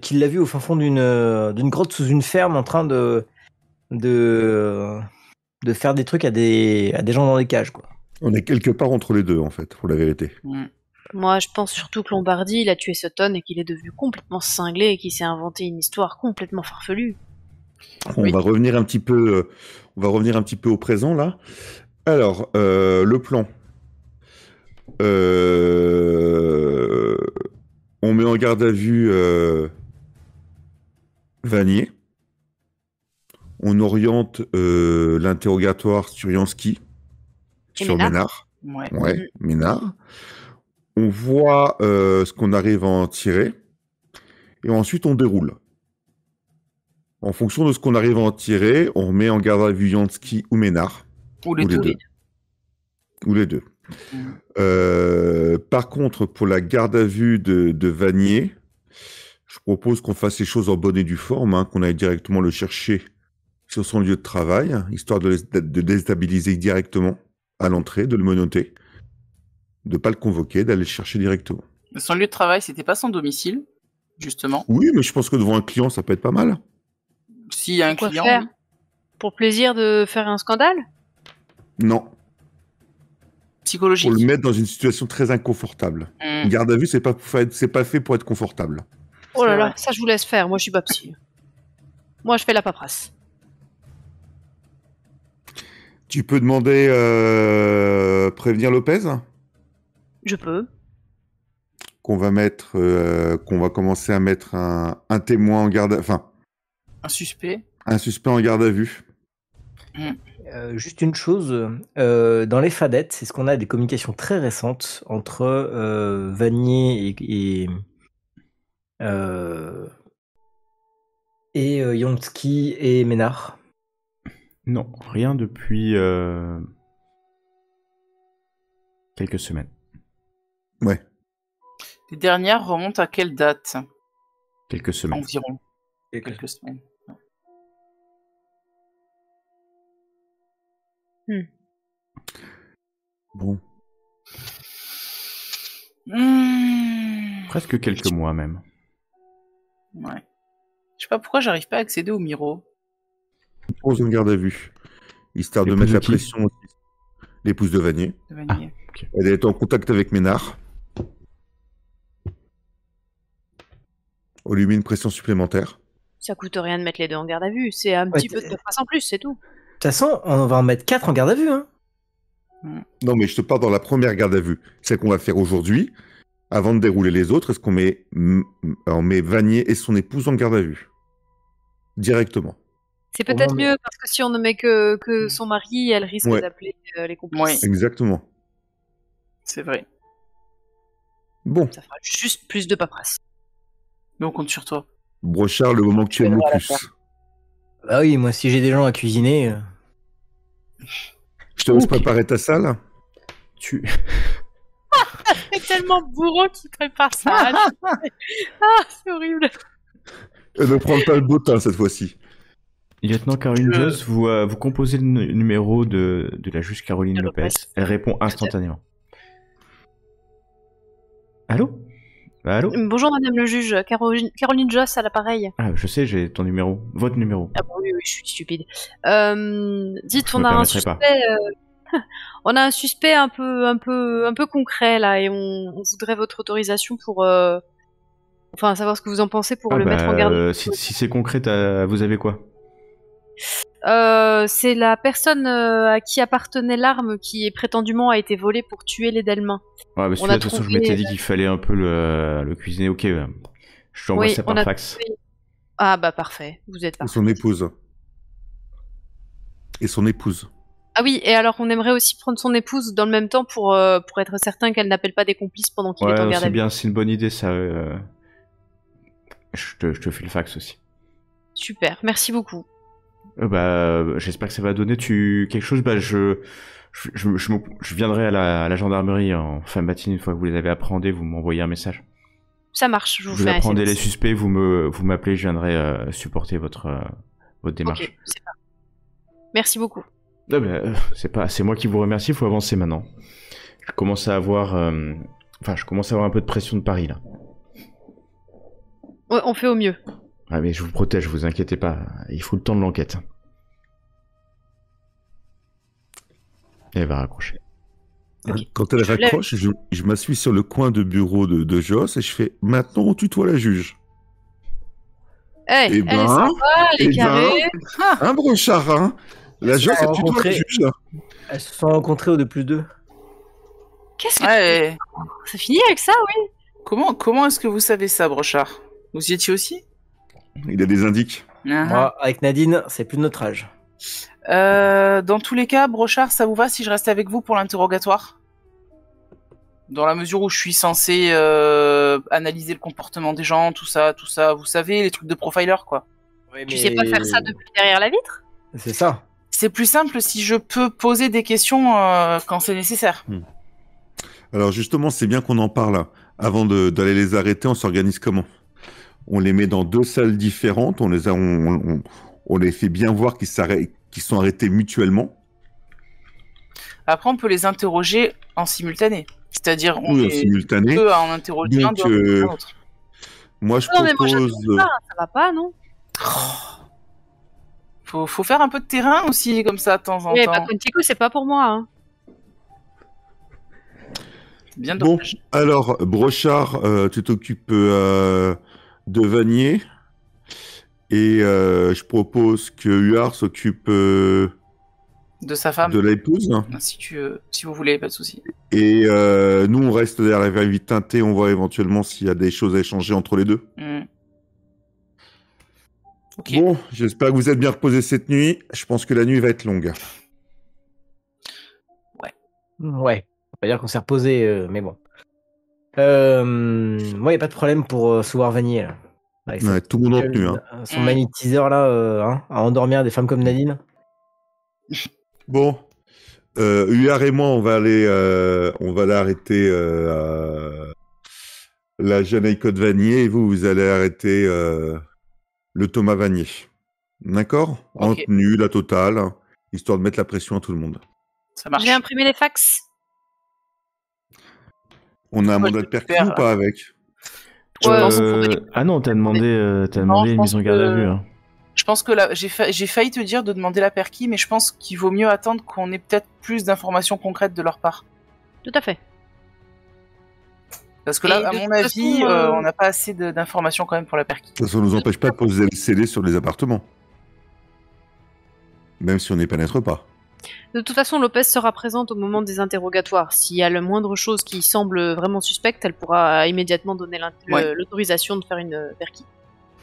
qu'il l'a vu au fin fond d'une grotte sous une ferme en train de faire des trucs à des gens dans des cages, quoi. On est quelque part entre les deux, en fait, pour la vérité. Moi, je pense surtout que Lombardi, il a tué Sutton et qu'il est devenu complètement cinglé et qu'il s'est inventé une histoire complètement farfelue. On va revenir un petit peu, au présent, là. Alors, le plan. On met en garde à vue Vanier. On oriente l'interrogatoire sur Yansky, Et sur Ménard. Ménard. Ouais. Ouais, Ménard. On voit ce qu'on arrive à en tirer. Et ensuite, on déroule. En fonction de ce qu'on arrive à en tirer, on remet en garde à vue Yansky ou Ménard. Ou les Ou les deux. deux. Ou les deux. Par contre, pour la garde à vue de Vanier, je propose qu'on fasse les choses en bonne et due forme, qu'on aille directement le chercher sur son lieu de travail, histoire de déstabiliser directement à l'entrée, de le menotter, de pas le convoquer, d'aller le chercher directement. Son lieu de travail, c'était pas son domicile, justement. Oui, mais je pense que devant un client, ça peut être pas mal. S'il y a un Quoi client, faire? oui. Pour plaisir de faire un scandale? Non, Psychologique. pour le mettre dans une situation très inconfortable. Une garde à vue, c'est pas fait pour être confortable. Oh là C'est là, vrai. ça je vous laisse faire, moi je suis pas psy. Moi je fais la paperasse. Tu peux demander prévenir Lopez Je peux. qu'on va commencer à mettre un témoin en garde, enfin Un suspect. un suspect en garde à vue. Juste une chose, dans les fadettes, c'est ce qu'on a des communications très récentes entre Vanier et Yansky et Ménard. Non, rien depuis quelques semaines. Ouais. Les dernières remontent à quelle date? Quelques semaines. Environ. Quelques semaines. Bon. Presque quelques mois même. Ouais. Je sais pas pourquoi j'arrive pas à accéder au Miro. épouse en garde à vue. Histoire de L'épouse mettre de la qui pression aussi. L'épouse de Vanier. De Vanier. Ok. Elle est en contact avec Ménard. On lui met une pression supplémentaire. Ça coûte rien de mettre les deux en garde à vue. C'est un petit peu de paperasse en plus, c'est tout. De toute façon, on va en mettre 4 en garde à vue. Hein. Non, mais je te parle dans la première garde à vue. Celle qu'on va faire aujourd'hui. Avant de dérouler les autres, est-ce qu'on on met Vanier et son épouse en garde à vue directement? C'est Au peut-être moins, mieux parce que si on ne met que son mari, elle risque Ouais. d'appeler les complices. Ouais. Exactement. C'est vrai. Bon, Ça fera juste plus de paperasse. Mais on compte sur toi. Brochard, le moment que tu aimes le plus. Bah oui, moi, si j'ai des gens à cuisiner. Je te laisse Ok. préparer ta salle. Tu... C'est tellement bourreau qui prépare ça. C'est horrible. Ne prends pas le beau temps cette fois-ci. Lieutenant Caroline Je- Joss, vous composez le numéro de la juge Caroline De Lopez. Lopez. Elle répond instantanément. Allô? Allô? Bonjour Madame le juge, Caroline Joss à l'appareil. Ah, je sais, j'ai ton numéro. Votre numéro. Ah bon, oui, je suis stupide. Dites, Je on me a un permettrai pas. suspect. On a un suspect un peu concret là, et on voudrait votre autorisation pour, enfin, savoir ce que vous en pensez pour Ah le bah, mettre en garde. si c'est concret, vous avez quoi? C'est la personne à qui appartenait l'arme qui prétendument a été volée pour tuer les Delmain. Ouais, bah, On celui-là, a de toute façon, je trouvé, m'étais dit qu'il fallait un peu le cuisiner. Ok, je t'envoie Oui, ça on par a fax. trouvé- Ah bah parfait, vous êtes Et parfait. son épouse. Et son épouse. Ah oui, et alors on aimerait aussi prendre son épouse dans le même temps pour être certain qu'elle n'appelle pas des complices pendant qu'il est Ouais, en non, garde à c'est vue. bien, c'est une bonne idée, ça. Je te fais le fax aussi. Super, merci beaucoup. J'espère que ça va donner quelque chose. Bah, je viendrai à la gendarmerie en fin de matinée une fois que vous les avez appréhendés. Vous m'envoyez un message. Ça marche, je vous Vous fais un appréhendez les SMS. suspects, vous m'appelez, je viendrai supporter votre démarche. Ok, c'est pas. Merci beaucoup. Ah bah, c'est moi qui vous remercie. Il faut avancer maintenant. Je commence à avoir un peu de pression de Paris là. Ouais, on fait au mieux. Ah mais je vous protège, vous inquiétez pas. Il faut le temps de l'enquête. Et elle va raccrocher. Ok. Quand elle Je lève. raccroche, je m'assois sur le coin de bureau de Joss et je fais maintenant on tutoie la juge. Hey, Eh elle est ben, sympa, elle est eh ben, carrée. Un brochard, hein. La Joss, elle tutoie la rencontré. juge là. Elles se sont rencontrées au 2+2. Qu'est-ce que Ouais. ça finit avec ça, oui? Comment est-ce que vous savez ça, Brochard? Vous y étiez aussi? Il a des indices. Ah. Moi, avec Nadine, c'est plus de notre âge. Dans tous les cas, Brochard, ça vous va si je reste avec vous pour l'interrogatoire? Dans la mesure où je suis censé analyser le comportement des gens, tout ça, vous savez, les trucs de profiler, quoi. Tu sais pas faire ça depuis derrière la vitre? C'est ça. C'est plus simple si je peux poser des questions quand c'est nécessaire. Alors justement, c'est bien qu'on en parle. Avant d'aller les arrêter, on s'organise comment? On les met dans 2 salles différentes, on les fait bien voir qu'ils sont arrêtés mutuellement. Après, on peut les interroger en simultané. C'est-à-dire, on Oui, en est simultané. deux à en interroger un, Donc, deux à en interroger un autre. Moi, je Non, mais moi, propose... Ça va pas, non? Faut faire un peu de terrain aussi, comme ça, de temps en Oui, temps. bah, Quantico, c'est pas pour moi, hein. Bien Bon, dommage. alors, Brochard, tu t'occupes de Vanier. Et je propose que Huard s'occupe De sa femme, de l'épouse. si vous voulez, pas de souci. Et nous, on reste derrière la verre vite teintée. On voit éventuellement s'il y a des choses à échanger entre les deux. Ok. Bon, j'espère que vous êtes bien reposés cette nuit. Je pense que la nuit va être longue. Ouais. On va pas dire qu'on s'est reposé, mais bon. Moi, y a pas de problème pour recevoir Vanier. Là. Avec Ouais, tout le monde en tenue. Hein. son magnétiseur là, à endormir des femmes comme Nadine. Bon, Huard et moi, on va aller arrêter la Janaïque de Vanier et vous allez arrêter le Thomas Vanier. D'accord? En Ok. tenue, la totale, histoire de mettre la pression à tout le monde. Ça marche. J'ai imprimé les fax. On a un Moi, mandat je de vais perquis faire, ou pas avec? Je pense qu'il faudrait- Ah non, t'as demandé Non, une je mise pense en garde à que- vue. Hein. Je Je pense que là, j'ai failli te dire de demander la perquis, mais je pense qu'il vaut mieux attendre qu'on ait peut-être plus d'informations concrètes de leur part. Tout à fait. Parce que là, Et à de mon toute avis, façon, on n'a pas assez d'informations quand même pour la perquis. Ça ne nous empêche pas de poser le scellé sur les appartements. Même si on n'y pénètre pas. De toute façon, Lopez sera présente au moment des interrogatoires. S'il y a la moindre chose qui semble vraiment suspecte, elle pourra immédiatement donner l'autorisation de faire une perquis.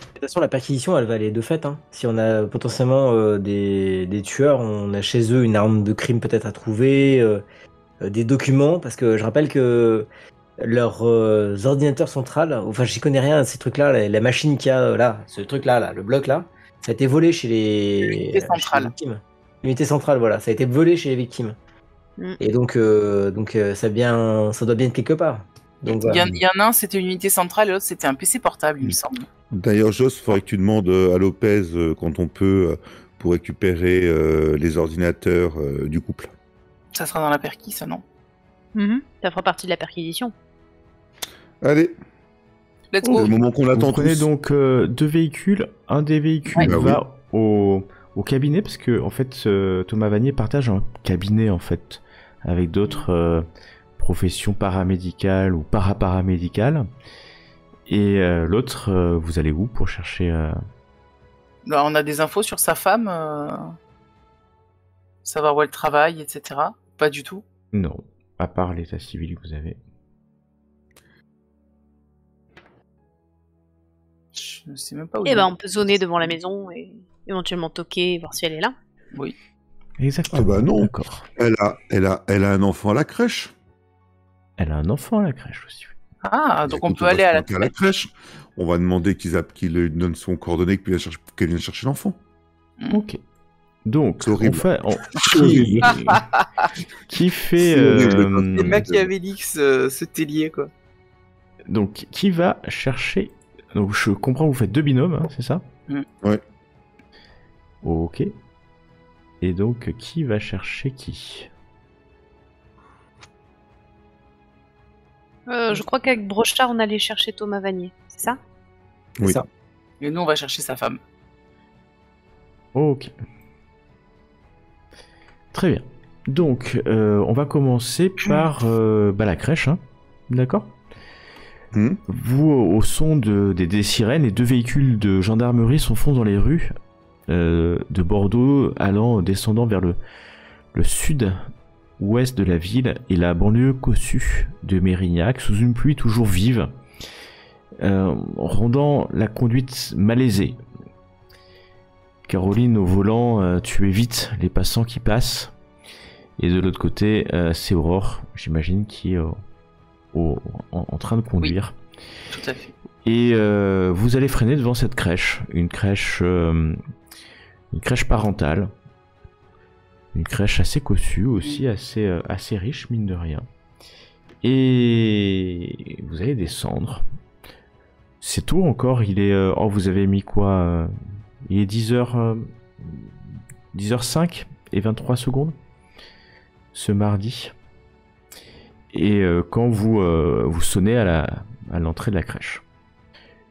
De toute façon, la perquisition, elle va aller de fait. Hein. Si on a potentiellement des tueurs, on a chez eux une arme de crime peut-être à trouver, des documents, parce que je rappelle que leur ordinateur central, enfin j'y connais rien, ces trucs-là, la machine qu'il y a là, ce truc-là, là, le bloc là, ça a été volé chez les victimes. L'unité centrale, voilà, ça a été volé chez les victimes. Et donc, ça doit bien être quelque part. Donc, voilà. Il y en a un, c'était une unité centrale, et l'autre, c'était un PC portable, il me semble. D'ailleurs, Joss, il faudrait que tu demandes à Lopez quand on peut pour récupérer les ordinateurs du couple. Ça sera dans la perquis, ça, non? Ça fera partie de la perquisition. Allez, Let's le go. moment qu'on attend Vous prenez tous. donc 2 véhicules. Un des véhicules Bah va au cabinet, parce que en fait, Thomas Vanier partage un cabinet en fait avec d'autres professions paramédicales ou paraparamédicales. Et l'autre, vous allez où pour chercher Là, on a des infos sur sa femme, savoir où elle travaille, etc. Pas du tout. Non, à part l'état civil que vous avez. Je ne sais même pas où. Eh ben, on peut zoner devant la maison et éventuellement toquer, voir si elle est là. Oui. Exactement. Ah bah non. D'accord. Elle a un enfant à la crèche. Elle a un enfant à la crèche aussi. Ah, donc on Écoute, peut va aller se à la pointer crèche. On va demander qu'il lui donne son coordonnées, qu'elle vienne chercher l'enfant. Ok. Donc, C'est horrible. qui fait C'est horrible. C'est machiavélique ce télier, quoi. donc qui va chercher. Donc je comprends, vous faites 2 binômes, hein, c'est ça? Ouais. Ok. Et donc qui va chercher qui? Je crois qu'avec Brochard, on allait chercher Thomas Vanier, c'est ça? C'est Oui. ça. Et nous, on va chercher sa femme. Ok. Très bien. Donc on va commencer par la crèche, hein. D'accord? Vous, au son des sirènes, les 2 véhicules de gendarmerie s'enfoncent dans les rues de Bordeaux, descendant vers le sud-ouest de la ville et la banlieue cossue de Mérignac, sous une pluie toujours vive, rendant la conduite malaisée. Caroline, au volant, tu évites les passants qui passent, et de l'autre côté, c'est Aurore, j'imagine, qui est en train de conduire. Tout à fait. Et vous allez freiner devant cette crèche, une crèche parentale, une crèche assez cossue aussi, assez riche mine de rien. Et vous allez descendre. C'est tôt encore, il est vous avez mis quoi il est 10h05 et 23 secondes ce mardi. Et quand vous sonnez à l'entrée de la crèche,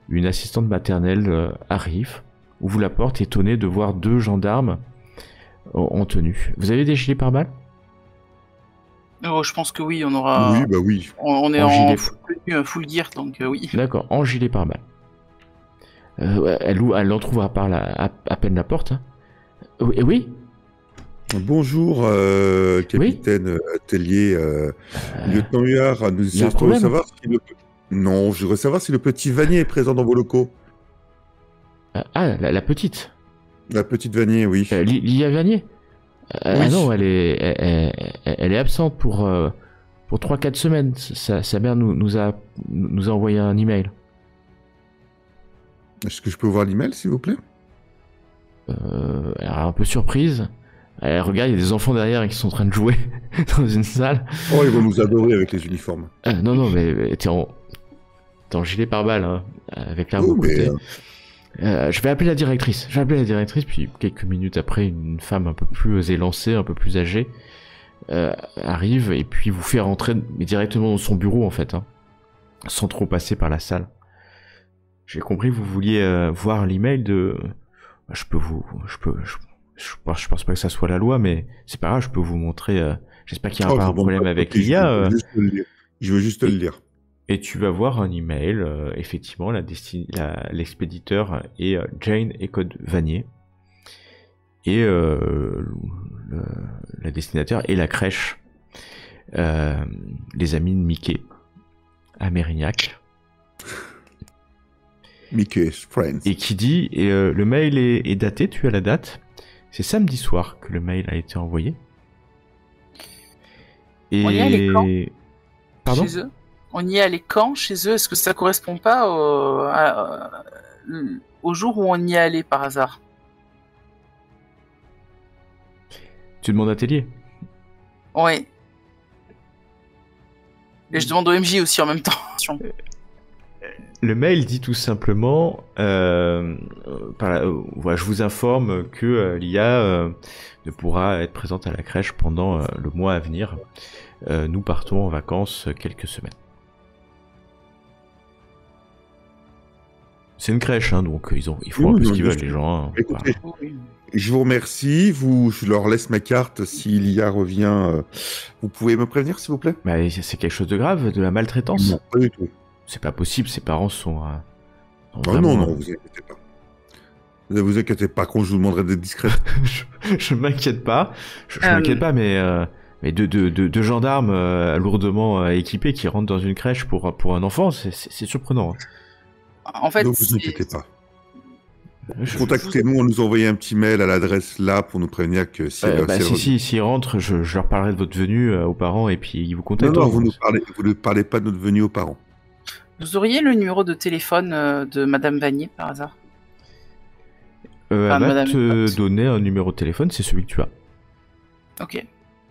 une assistante maternelle arrive, ouvre la porte, étonnée de voir 2 gendarmes en tenue. Vous avez des gilets pare-balles? Oh, je pense que oui, on aura. Oui, bah oui. On est En gilet full gear, donc oui. D'accord, en gilet pare-balles. Elle entrouvre à peine la porte. Hein. Oui. Bonjour, capitaine Atelier. Lieutenant Huard, nous y a un problème savoir Non, je voudrais savoir si le petit Vanier est présent dans vos locaux. La petite. La petite Vanier, oui. Lilia Vanier. Oui. Ah non, elle est absente pour 3-4 semaines. Sa mère nous a envoyé un email. Est-ce que je peux voir l'email, s'il vous plaît? Elle est un peu surprise. Elle regarde, il y a des enfants derrière qui sont en train de jouer dans une salle. Oh, ils vont nous adorer avec les uniformes. Non, mais t'es en gilet pare-balles, hein, avec l'arme Oh, au côté. mais, Je vais appeler la directrice. Puis quelques minutes après, une femme un peu plus élancée, un peu plus âgée, arrive et puis vous fait rentrer mais directement dans son bureau, en fait, hein, sans trop passer par la salle. J'ai compris que vous vouliez voir l'email de je pense pas que ça soit la loi, mais c'est pas grave, je peux vous montrer. J'espère qu'il n'y aura pas un problème avec l'IA. Je veux juste le lire. Et tu vas voir un email, effectivement, l'expéditeur est Jane et Code Vanier. Et la destinataire est la crèche, les amis de Mickey, à Mérignac. Mickey's Friends. Et qui dit, le mail est daté, tu as la date, c'est samedi soir que le mail a été envoyé. Et... On y allait quand Pardon ? Chez eux. On y allait quand chez eux? Est-ce que ça correspond pas au jour où on y allait par hasard? Tu demandes à Tellier ? Ouais. Et je demande au MJ aussi en même temps. Le mail dit tout simplement, voilà, je vous informe que l'IA ne pourra être présente à la crèche pendant le mois à venir. Nous partons en vacances quelques semaines. C'est une crèche, hein, donc ils font un peu ce qu'ils veulent, les gens. Hein, écoutez, je vous remercie. Je leur laisse ma carte. Si l'IA revient, vous pouvez me prévenir, s'il vous plaît? Bah, c'est quelque chose de grave, de la maltraitance? Non, pas du tout. C'est pas possible, ses parents sont vraiment... Non, vous inquiétez pas. Ne vous inquiétez pas, quand je vous demanderai d'être discrète. je m'inquiète pas. Je m'inquiète pas, mais deux gendarmes lourdement équipés qui rentrent dans une crèche pour un enfant, c'est surprenant. En fait, donc vous inquiétez pas. Contactez-nous, on nous envoie un petit mail à l'adresse là pour nous prévenir que s'ils rentrent, je leur parlerai de votre venue aux parents et puis ils vous contactent. Non, vous ne parlez pas de notre venue aux parents. Vous auriez le numéro de téléphone de Madame Vanier par hasard? Elle va te donner un numéro de téléphone, c'est celui que tu as. Ok,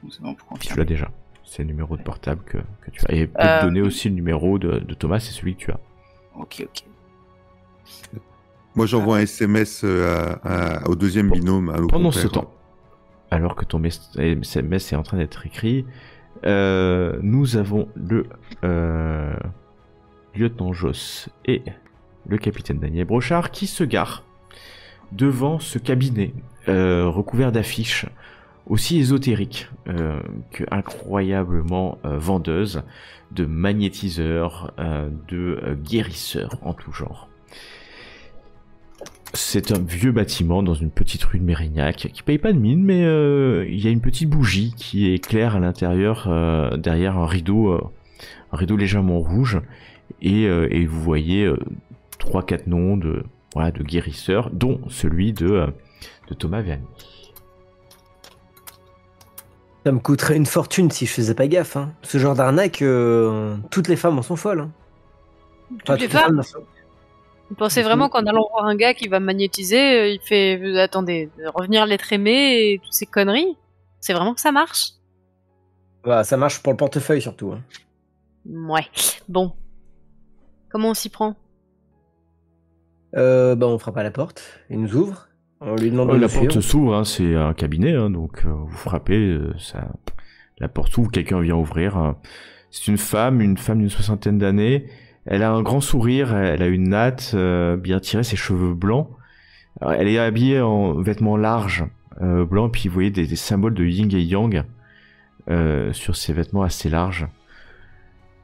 c'est bon pour confirmer. Tu l'as déjà. C'est le numéro de portable que tu as. Et elle peut te donner aussi le numéro de Thomas, c'est celui que tu as. Ok. Moi, j'envoie un SMS au deuxième binôme. Pendant ce temps, alors que ton SMS est en train d'être écrit, nous avons le lieutenant Joss et le capitaine Daniel Brochard qui se garent devant ce cabinet recouvert d'affiches aussi ésotériques que incroyablement vendeuses de magnétiseurs, de guérisseurs en tout genre. C'est un vieux bâtiment dans une petite rue de Mérignac qui paye pas de mine, mais il y a une petite bougie qui éclaire à l'intérieur derrière un rideau légèrement rouge et vous voyez 3-4 noms de guérisseurs, dont celui de Thomas Verny. Ça me coûterait une fortune si je faisais pas gaffe. Hein. Ce genre d'arnaque, toutes les femmes en sont folles. Hein. Toutes les femmes. Vous pensez vraiment qu'en allant voir un gars qui va magnétiser, il fait attendez, revenir l'être aimé et toutes ces conneries? C'est vraiment que ça marche? Bah, ça marche pour le portefeuille surtout. Hein. Ouais. Bon. Comment on s'y prend? On frappe à la porte, il nous ouvre, on lui demande de la le porte suivre. s'ouvre, hein, c'est un cabinet, hein, donc vous frappez, la porte s'ouvre, quelqu'un vient ouvrir. C'est une femme d'une soixantaine d'années. Elle a un grand sourire, elle a une natte bien tirée, ses cheveux blancs. Alors, elle est habillée en vêtements larges, blancs, puis vous voyez des symboles de yin et yang sur ses vêtements assez larges.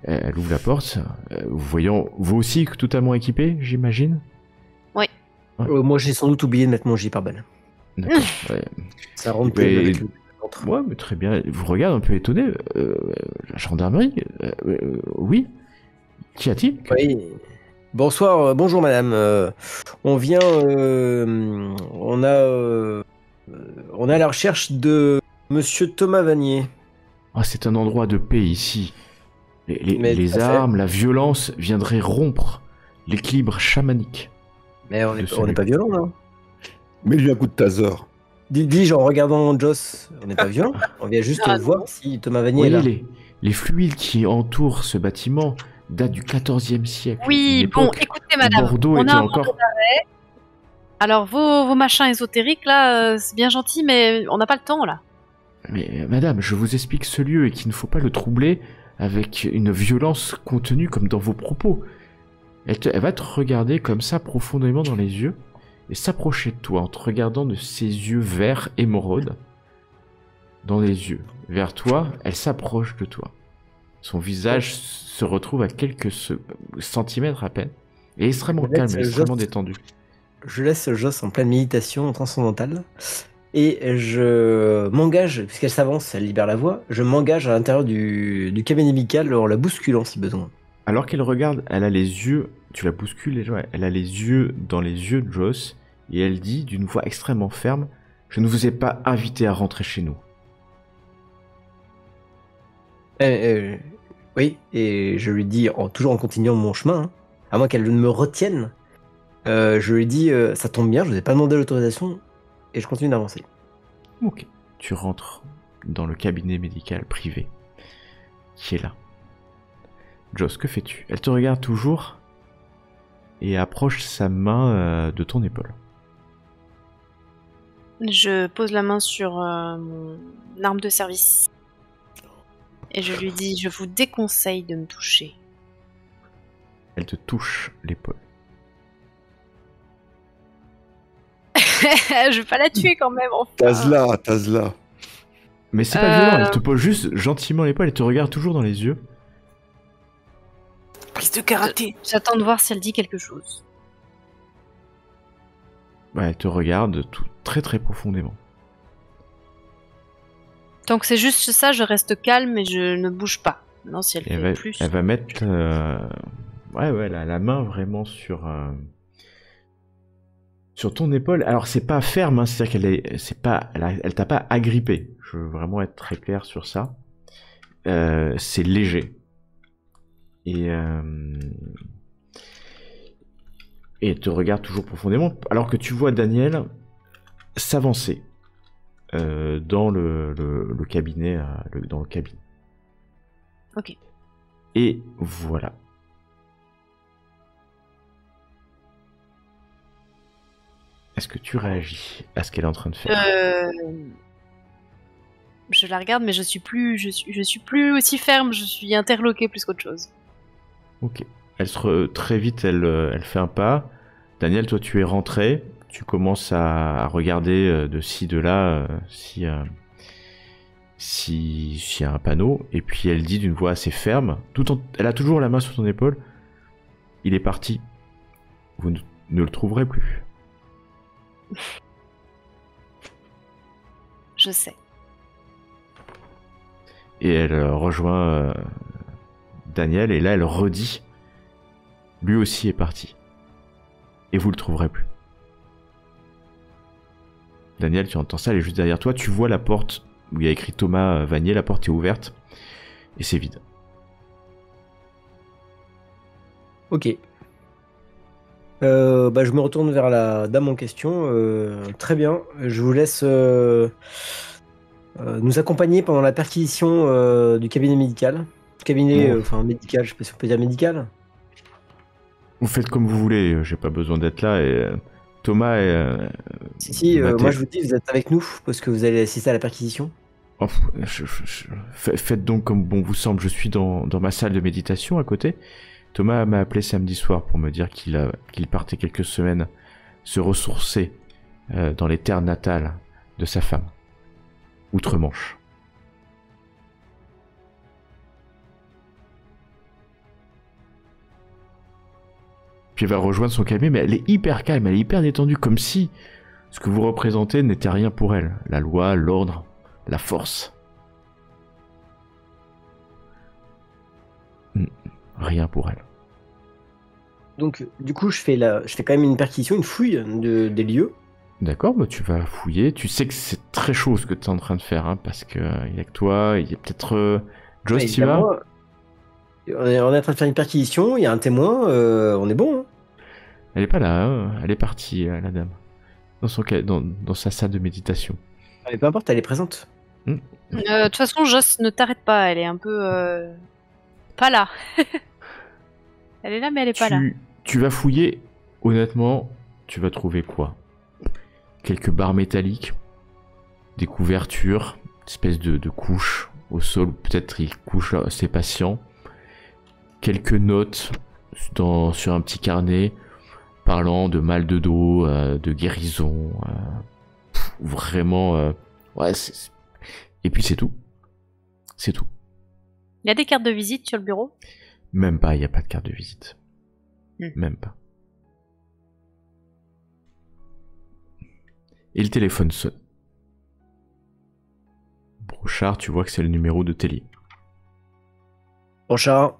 Elle ouvre la porte, voyant vous aussi totalement équipé, j'imagine. Ouais. Moi j'ai sans doute oublié de mettre mon J-pare-balles. D'accord. Ouais. Ça rentre Ouais, mais très bien. Vous regardez un peu étonné. La gendarmerie oui. Qu'y a-t-il? Oui. Bonsoir, bonjour madame. On vient, on est à la recherche de Monsieur Thomas Vanier. Ah, c'est un endroit de paix ici. Les armes, la violence viendraient rompre l'équilibre chamanique. Mais on n'est pas violent là. Mets-lui un coup de taser. Dis-je en regardant Joss, on n'est pas violent. On vient juste voir si Thomas Vanier est là. Les fluides qui entourent ce bâtiment datent du XIVe siècle. Oui, bon, écoutez madame, Bordeaux on était a un encore... mandat d'arrêt. Alors vos machins ésotériques là, c'est bien gentil, mais on n'a pas le temps là. Mais madame, je vous explique ce lieu et qu'il ne faut pas le troubler avec une violence contenue comme dans vos propos. Elle va te regarder comme ça profondément dans les yeux et s'approcher de toi en te regardant de ses yeux verts émeraude dans les yeux. Vers toi, elle s'approche de toi. Son visage se retrouve à quelques centimètres à peine, et extrêmement calme, extrêmement détendu. Je laisse Joss en pleine méditation transcendantale. Et je m'engage, puisqu'elle s'avance, elle libère la voix, je m'engage à l'intérieur du cabinet médical en la bousculant si besoin. Alors qu'elle regarde, elle a les yeux, tu la bouscules déjà, elle a les yeux dans les yeux de Joss, et elle dit d'une voix extrêmement ferme, « Je ne vous ai pas invité à rentrer chez nous. » Oui, et je lui dis, toujours en continuant mon chemin, hein, à moins qu'elle ne me retienne, je lui dis, ça tombe bien, je vous ai pas demandé l'autorisation, et je continue d'avancer. Ok. Tu rentres dans le cabinet médical privé qui est là. Joss, que fais-tu? Elle te regarde toujours et approche sa main de ton épaule. Je pose la main sur mon arme de service. Et je lui dis, je vous déconseille de me toucher. Elle te touche l'épaule. Je vais pas la tuer quand même, enfin. Tazla. Mais c'est pas violent, elle te pose juste gentiment l'épaule et te regarde toujours dans les yeux. Prise de karaté. J'attends de voir si elle dit quelque chose. Ouais, elle te regarde très très profondément. Tant que c'est juste ça, je reste calme et je ne bouge pas. Non, si elle fait plus... Elle va mettre la main vraiment sur ton épaule. Alors c'est pas ferme, hein, c'est-à-dire elle t'a pas agrippé. Je veux vraiment être très clair sur ça. C'est léger. Et elle te regarde toujours profondément, alors que tu vois Daniel s'avancer dans le cabinet, dans le cabinet. Ok. Et voilà. Est-ce que tu réagis à ce qu'elle est en train de faire? Je la regarde, mais je suis plus aussi ferme. Je suis interloquée plus qu'autre chose. Ok. Très vite, elle fait un pas. Daniel, toi, tu es rentré. Tu commences à regarder de ci, de là, s'il y a un panneau. Et puis, elle dit d'une voix assez ferme, elle a toujours la main sur ton épaule. Il est parti. Vous ne le trouverez plus. Je sais. Et elle rejoint Daniel. Et là, elle redit. Lui aussi est parti. Et vous le trouverez plus. Daniel, tu entends ça, elle est juste derrière toi. Tu vois la porte où il y a écrit Thomas Vanier. La porte est ouverte. Et c'est vide. Ok. Je me retourne vers la dame en question. Très bien. Je vous laisse nous accompagner pendant la perquisition du cabinet médical. Médical, je sais pas si on peut dire médical. Vous faites comme vous voulez, j'ai pas besoin d'être là. Et Thomas est... moi je vous dis, vous êtes avec nous parce que vous allez assister à la perquisition. Oh, faites donc comme bon vous semble, je suis dans ma salle de méditation à côté. Thomas m'a appelé samedi soir pour me dire qu'il partait quelques semaines se ressourcer dans les terres natales de sa femme, outre-Manche. Puis elle va rejoindre son cabinet, mais elle est hyper calme, elle est hyper détendue, comme si ce que vous représentez n'était rien pour elle. La loi, l'ordre, la force. Rien pour elle. Donc, du coup, je fais quand même une perquisition, une fouille des lieux. D'accord, bah tu vas fouiller. Tu sais que c'est très chaud ce que tu es en train de faire, hein, parce que il y a que toi, il y a peut-être Joss, tu vas. On est en train de faire une perquisition, il y a un témoin, on est bon. Hein. Elle est pas là, hein, elle est partie, la dame. Dans sa salle de méditation. Mais peu importe, elle est présente. De toute façon, Joss ne t'arrête pas, elle est un peu... pas là. Elle est là, mais elle est pas là. Tu vas fouiller, honnêtement, tu vas trouver quoi? Quelques barres métalliques, des couvertures, une espèce de couches au sol, peut-être il couche ses patients, quelques notes sur un petit carnet, parlant de mal de dos, de guérison, vraiment, ouais. Et puis c'est tout. C'est tout. Il y a des cartes de visite sur le bureau? Même pas, il n'y a pas de carte de visite. Même pas. Et le téléphone sonne. Brochard, tu vois que c'est le numéro de Tellier. Brochard.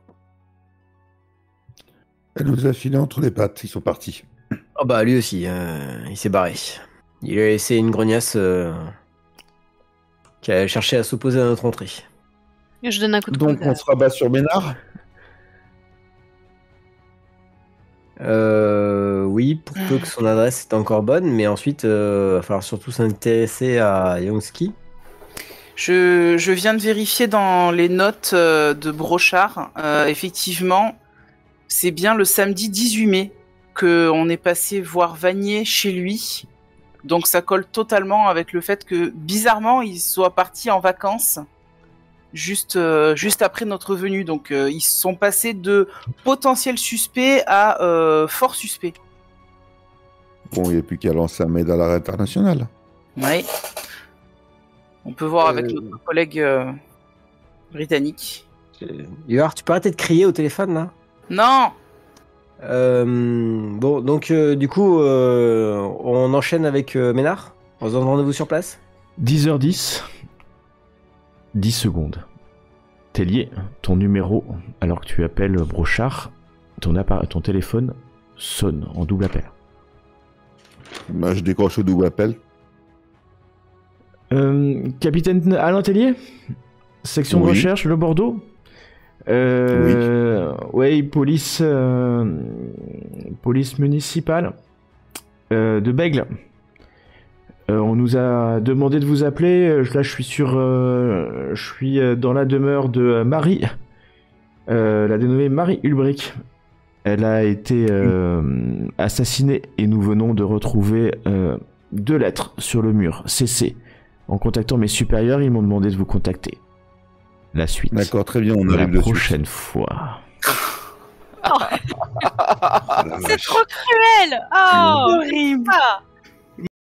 Elle nous a filé entre les pattes, ils sont partis. Oh bah lui aussi, il s'est barré. Il a laissé une grognasse qui a cherché à s'opposer à notre entrée. Je donne un coup de Donc coude. on se rabat sur Ménard. Oui, pour peu que son adresse est encore bonne, mais ensuite, il va falloir surtout s'intéresser à Youngski. Je viens de vérifier dans les notes de Brochard. Effectivement, c'est bien le samedi 18 mai qu'on est passé voir Vanier chez lui. Donc ça colle totalement avec le fait que, bizarrement, il soit parti en vacances juste après notre venue. Donc ils sont passés de potentiel suspect à fort suspect. Bon, il n'y a plus qu'à lancer un mail à l'arrêt international. Ouais. On peut voir avec notre collègue britannique. Yoar, tu peux arrêter de crier au téléphone là? Non. Bon, donc du coup, on enchaîne avec Ménard. On se donne rendez-vous sur place. 10h10. 10 secondes. Tellier, ton numéro, alors que tu appelles Brochard, ton téléphone sonne en double appel. Bah, je décroche au double appel. Capitaine Alain Tellier, section de recherche, le Bordeaux. Oui, police municipale de Bègle. On nous a demandé de vous appeler. Là, je suis dans la demeure de Marie, la dénommée Marie Ulbrich. Elle a été assassinée et nous venons de retrouver 2 lettres sur le mur. CC. En contactant mes supérieurs, ils m'ont demandé de vous contacter. La suite. D'accord, très bien, on arrive la dessus. prochaine fois. C'est trop cruel! Oh! Horrible. Ah.